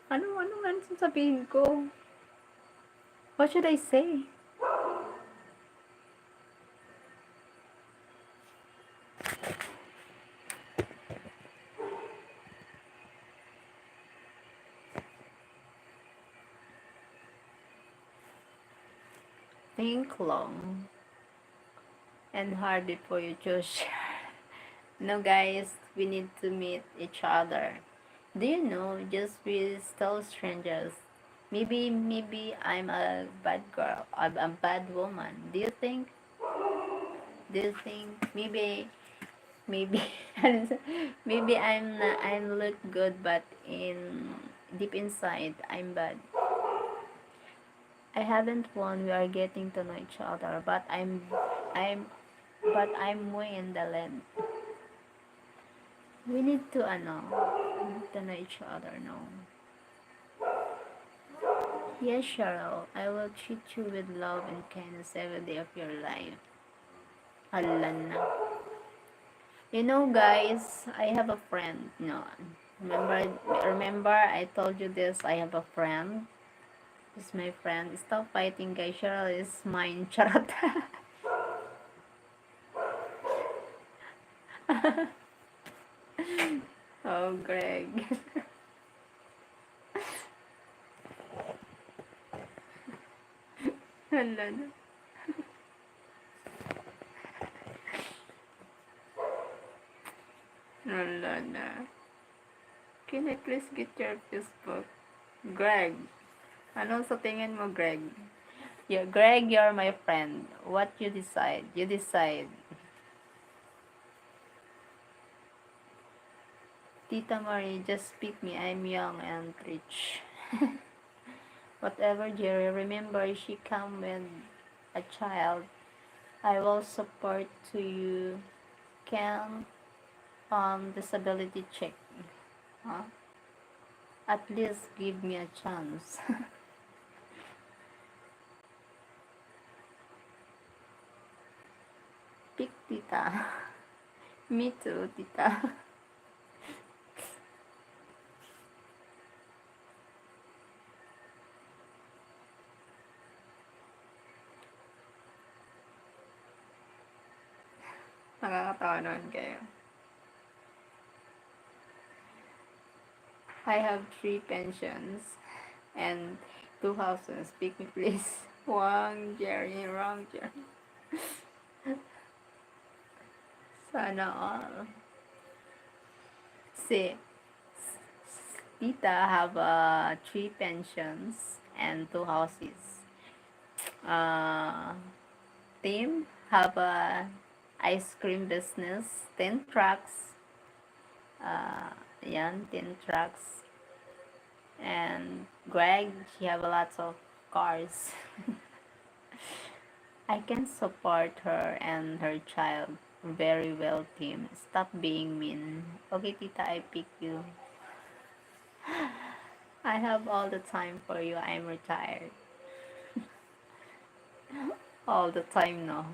Ano nga sasabihin ko? What should I say? Think long and hard before you choose. No, guys, we need to meet each other. Do you know, just we still strangers. Maybe I'm a bad girl. I'm a bad woman. Do you think? Do you think maybe maybe I'm look good, but in deep inside I'm bad. I haven't won. We are getting to know each other, but I'm way in the land. We need to know each other now. Yes, Cheryl, I will treat you with love and kindness every day of your life. Alan na. You know, guys, I have a friend. No, remember I told you this. I have a friend. This is my friend. Stop fighting, guys. Cheryl is mine. Charot. Oh, Greg. Hala na. Hala na. Can I please get your Facebook? Greg. Ano sa tingin mo, Greg? Yeah, Greg, you're my friend. What you decide? You decide. Tita Marie, just pick me. I'm young and rich. Whatever, Jerry. Remember, she come with a child. I will support to you. Can disability check. Huh? At least give me a chance. Pick tita. Me too, tita. Nakakatawa naman kayo. I have 3 pensions and 2 houses. Pick me please. Wrong, Jerry. Wrong, Jerry. Sana all. See, Tita have 3 pensions and 2 houses. Tim have a ice cream business, 10 trucks. Yan, 10 trucks. And Greg, he have lots of cars. I can support her and her child very well, Tim. Stop being mean. Okay, Tita, I pick you. I have all the time for you. I'm retired. All the time no.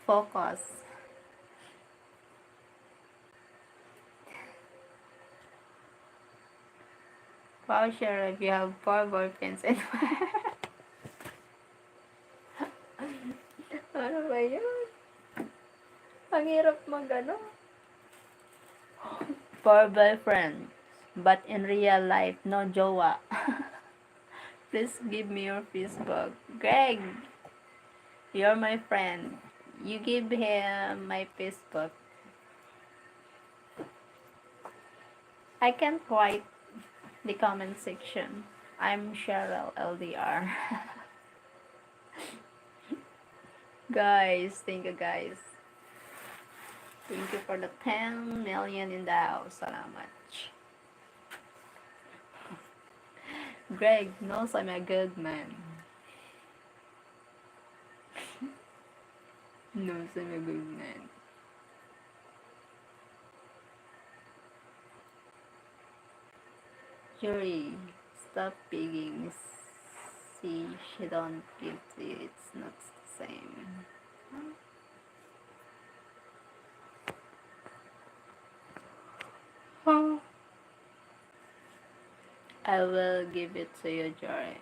Focus. Wow, sure, if you have 4 boyfriends and ano ba yun? Ang hirap mag-ano. 4 boyfriends, but in real life, no jowa. Please give me your Facebook. Greg, you're my friend. You give him my Facebook. I can't write the comment section. I'm Cheryl LDR. Guys, thank you guys. Thank you for the 10 million in the house. Salamat. Greg knows I'm a good man. Knows I'm a good man. Yuri, stop begging. See, she don't give to you. It's not the same. Oh. I will give it to you, Jory.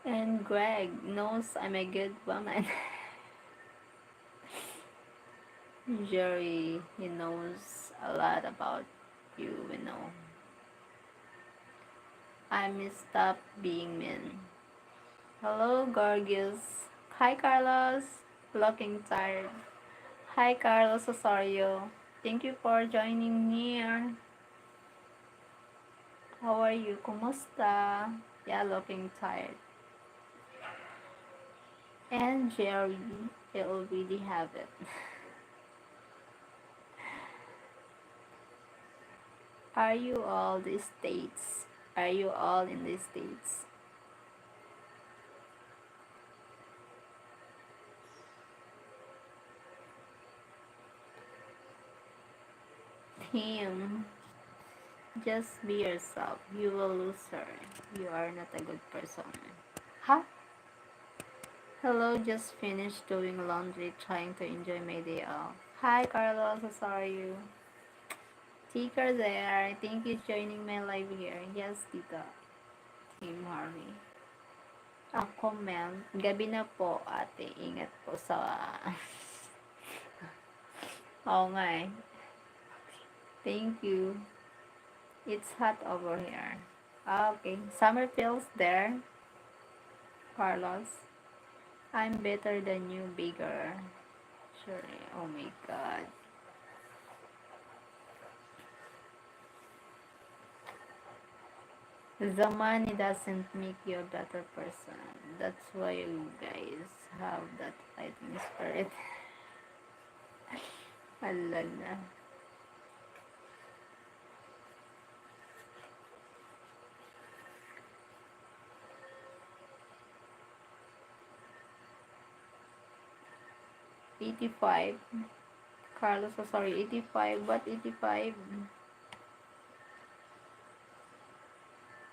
And Greg knows I'm a good woman. Jory, he knows a lot about you, you know. I stop being mean. Hello, gorgeous. Hi, Carlos. Looking tired. Hi, Carlos Osorio. Thank you for joining here. How are you? Kumusta? Yeah, looking tired. And Jerry, I already have it. Are you all the states? Are you all in the states? Tim, just be yourself. You will lose her. You are not a good person. Huh? Hello, just finished doing laundry, trying to enjoy my day off. Hi, Carlos. How are you? Tika there. Thank you for joining my live here. Yes, Tita. Team Harvey. Comment. Gabi na po, ate. Ingat po sa... Oo nga eh. Thank you. It's hot over here. Okay. Summer feels there. Carlos. I'm better than you, bigger. Sure. Oh my God. The money doesn't make you a better person. That's why you guys have that fighting spirit. Alala. 85. Carlos Osorio, 85. What 85?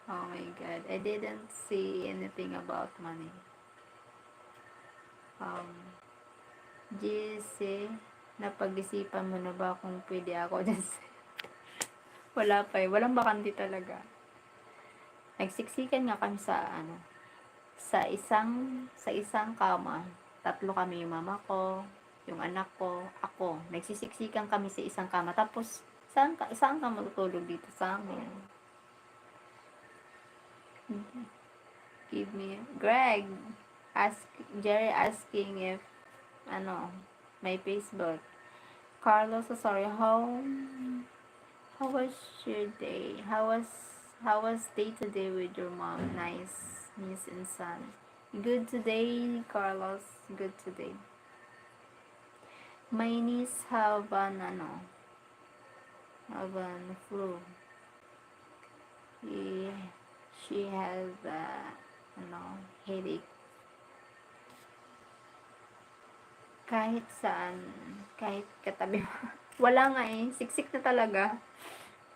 Oh my God. I didn't see anything about money. GC, napag-isipan mo na ba kung pwede ako dyan? Wala pa eh. Walang bakante talaga. Nagsiksikan nga kami sa sa isang kama. Tatlo kami, yung mama ko, yung anak ko, ako. Nagsisiksikan kami sa isang kama. Tapos, saan ka matutulog dito sa amin? Give me, Greg, Jerry asking if, my Facebook. Carlos Osorio, how was your day? How was day today with your mom? Nice, Miss and son. Good today, Carlos. Good today. My niece have an flu. She has headache. Kahit saan, kahit katabi mo. Wala nga eh, siksik na talaga.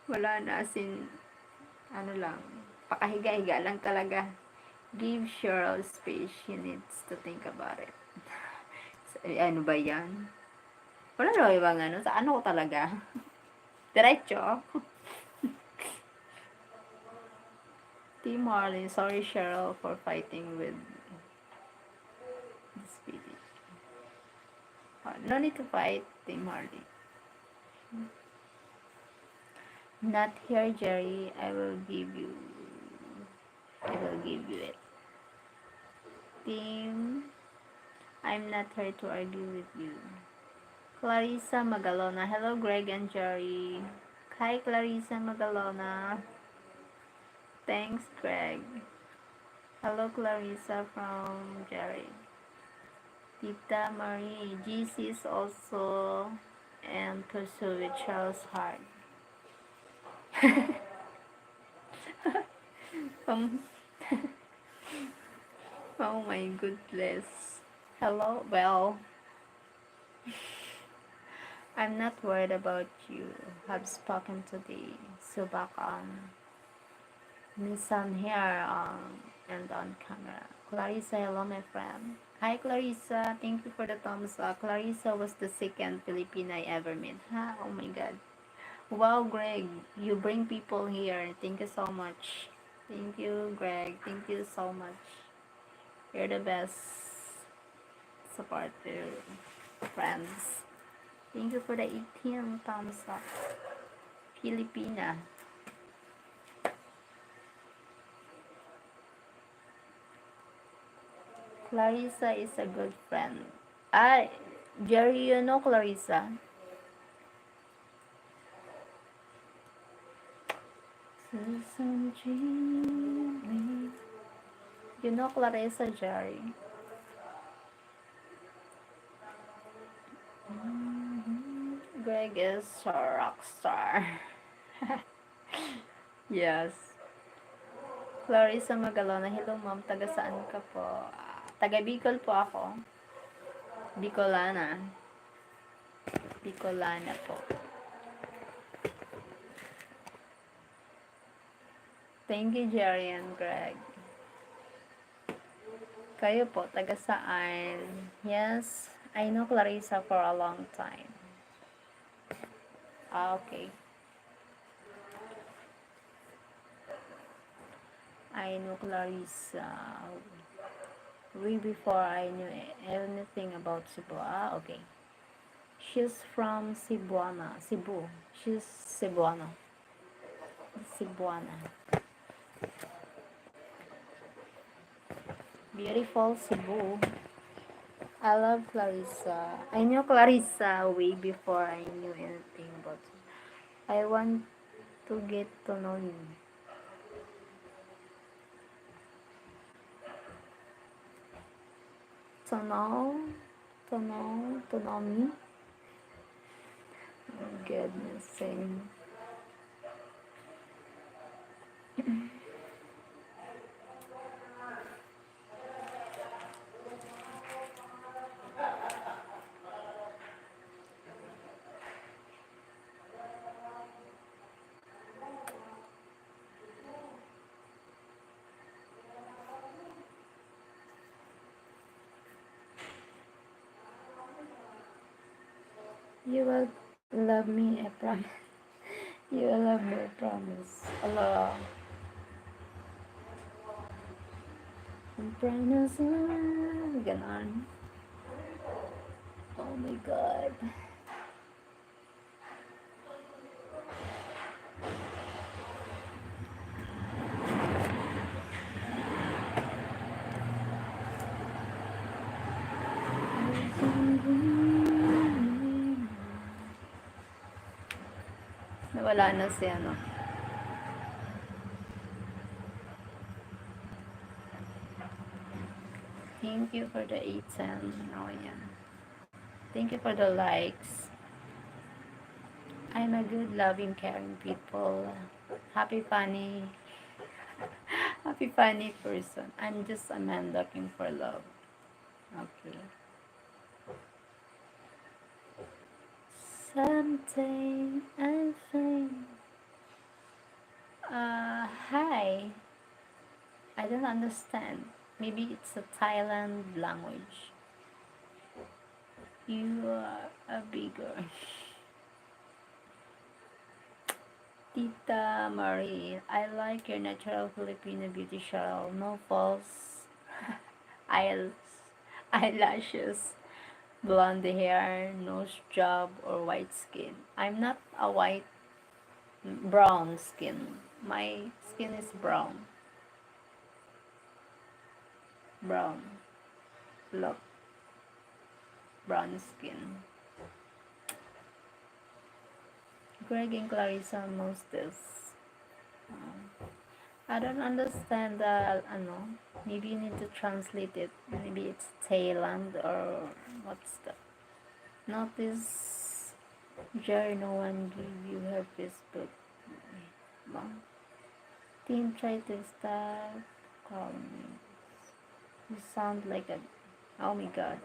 Wala na, as in, lang, pakahiga-higa lang talaga. Give Cheryl space, she needs to think about it. Ano ba yan? Wala na ibang sa ko talaga. Diretso. Team Marlin, sorry Cheryl for fighting with this video. No need to fight, Team Marlin. Not here, Jerry. I will give you it. Team, I'm not here to argue with you. Clarissa Magalona. Hello, Greg and Jerry. Hi, Clarissa Magalona. Thanks, Greg. Hello, Clarissa from Jerry. Tita Marie. GC is also and pursue with Charles Hart. Oh my goodness. Hello. Well, I'm not worried about you. Have spoken today. Subak Nissan here and on camera. Clarissa, hello my friend. Hi Clarissa, thank you for the thumbs up. Clarissa was the second Filipina I ever met. Oh my God. Wow, Greg, you bring people here. Thank you so much. Thank you, Greg. Thank you so much. You're the best supporter friends. Thank you for the 18 thumbs up. Filipina. Clarissa is a good friend. Jerry, you know Clarissa? You know Clarissa, Jerry? Greg is a rock star. Yes. Clarissa Magalona. Hello ma'am, taga saan ka po? Taga Bicol po ako. Bicolana po. Thank you, Jerry and Greg. Kayo po, taga saan? Yes, I know Clarissa for a long time. Okay. I know Clarissa way before I knew anything about Cebu. Okay. She's from Cebuana. Cebu. She's Cebuana. Beautiful Cebu. I love Clarissa. I knew Clarissa way before I knew anything about it. I want to get to know you. To know me. Oh goodness, same. You will love me, I promise. You will love me, I promise. Allah. I promise. Ganon. Oh my God. Nawala na si ano. Thank you for the 8 cents. Oh, yan. Thank you for the likes. I'm a good, loving, caring people. Happy, funny, happy, funny person. I'm just a man looking for love. Okay. Something I think. Hi. I don't understand. Maybe it's a Thailand language. You are a bigger. Tita Marie, I like your natural Filipino beauty, Cheryl. No false eyes, eyelashes, blonde hair, nose job, or white skin. I'm not a brown skin. My skin is brown. Brown. Look, brown skin. Greg and Clarissa Mostes. I don't understand the, maybe you need to translate it. Maybe it's Thailand or what's the, notice, Jerry, no one give you her Facebook. Mom. Teen try to start calling me. You sound like a, oh my God.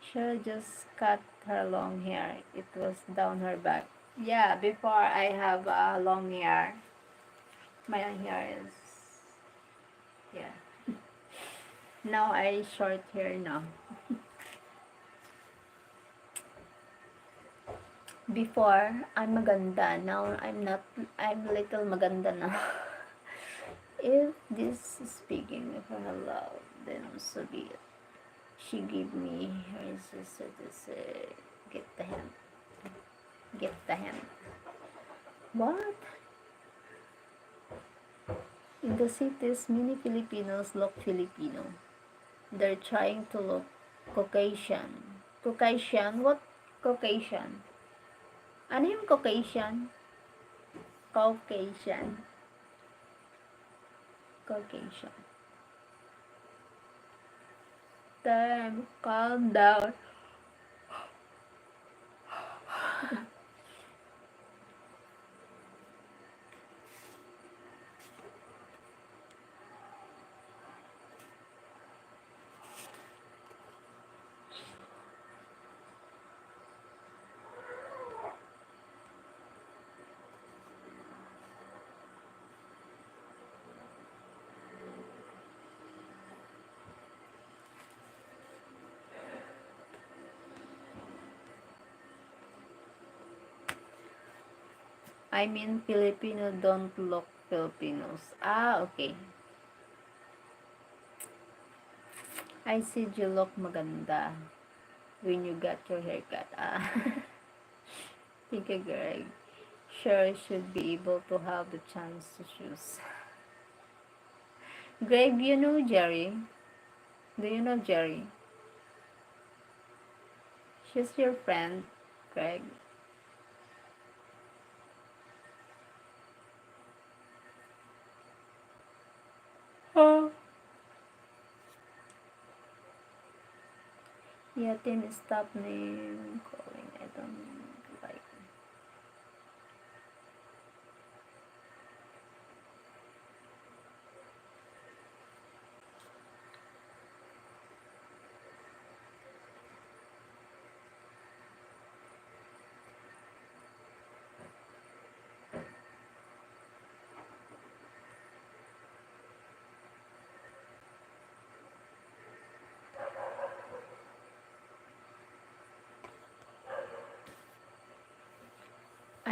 Cheryl just cut her long hair. It was down her back. Yeah, before I have long hair. My hair is, yeah. Now I short hair now. Before, I'm maganda. Now I'm not, I'm little maganda now. If this is speaking of her love, then so be it. She gave me her sister to say, get the hand. Get the hand. What? In the cities, many Filipinos look Filipino. They're trying to look Caucasian. Caucasian? What Caucasian? Ano yung Caucasian? Caucasian. Caucasian. Damn, calm down. I mean, Filipino don't look Filipinos. Ah, okay. I said you look maganda when you got your haircut. Ah. Thank you, Greg. Sure should be able to have the chance to choose. Greg, you know Jerry? Do you know Jerry? She's your friend, Greg. Oh. Yeah, then stop name calling. I don't like.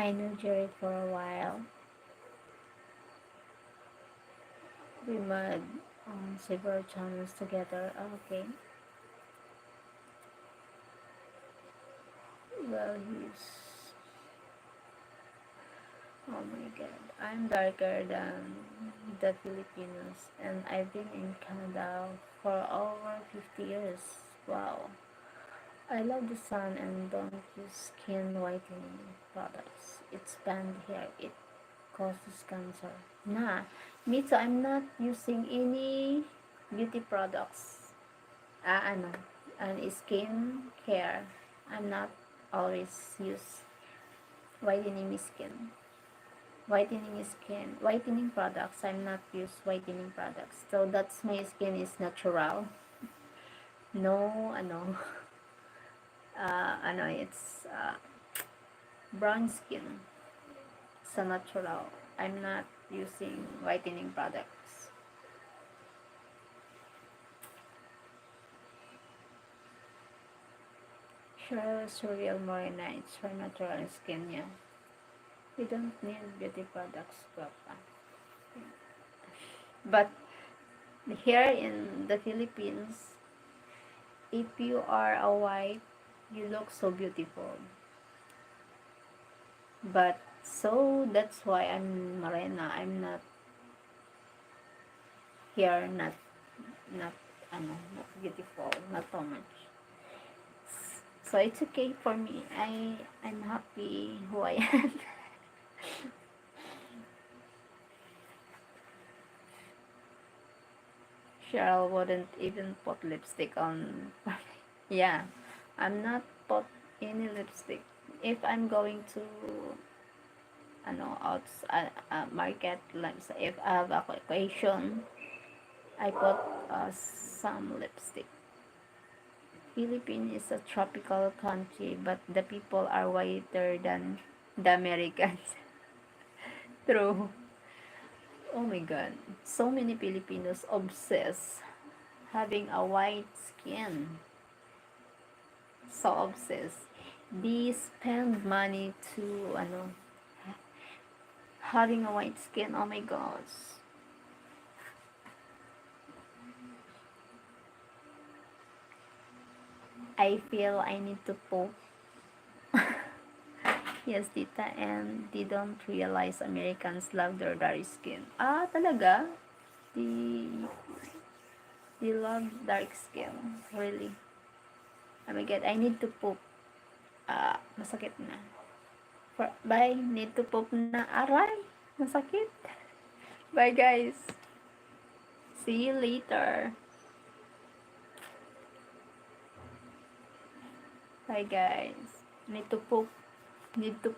I knew Jared for a while. We met on several channels together. Okay. Well, he's. Oh my god. I'm darker than the Filipinos, and I've been in Canada for over 50 years. Wow. I love the sun and don't use skin whitening products. It's banned here. It causes cancer. Nah, me too. I'm not using any beauty products. Ano, and skin care. I'm not always use whitening skin. Whitening products. I'm not use whitening products. So that's my skin is natural. No, it's brown skin. So natural. I'm not using whitening products. Sure, Surreal Morenites for natural skin, yeah. We don't need beauty products, Papa. But here in the Philippines, if you are a white, you look so beautiful. But so that's why I'm morena. I'm not here, not not beautiful, not so much. So it's okay for me. I'm happy who I am. Cheryl wouldn't even put lipstick on. Yeah, I'm not put any lipstick. If I'm going to out market, like if I have a occasion, I put some lipstick. Philippines is a tropical country, but the people are whiter than the Americans. True. Oh my god. So many Filipinos obsess having a white skin. So obsessed. They spend money to having a white skin. Oh my gosh. I feel I need to poop. Yes, tita, and they don't realize Americans love their dark skin. Ah, talaga? They, they love dark skin. Really. Oh my god, I need to poop. Masakit na. Bye, need to poop na. Aray, masakit. Bye guys. See you later. Bye guys. Need to poop. Need to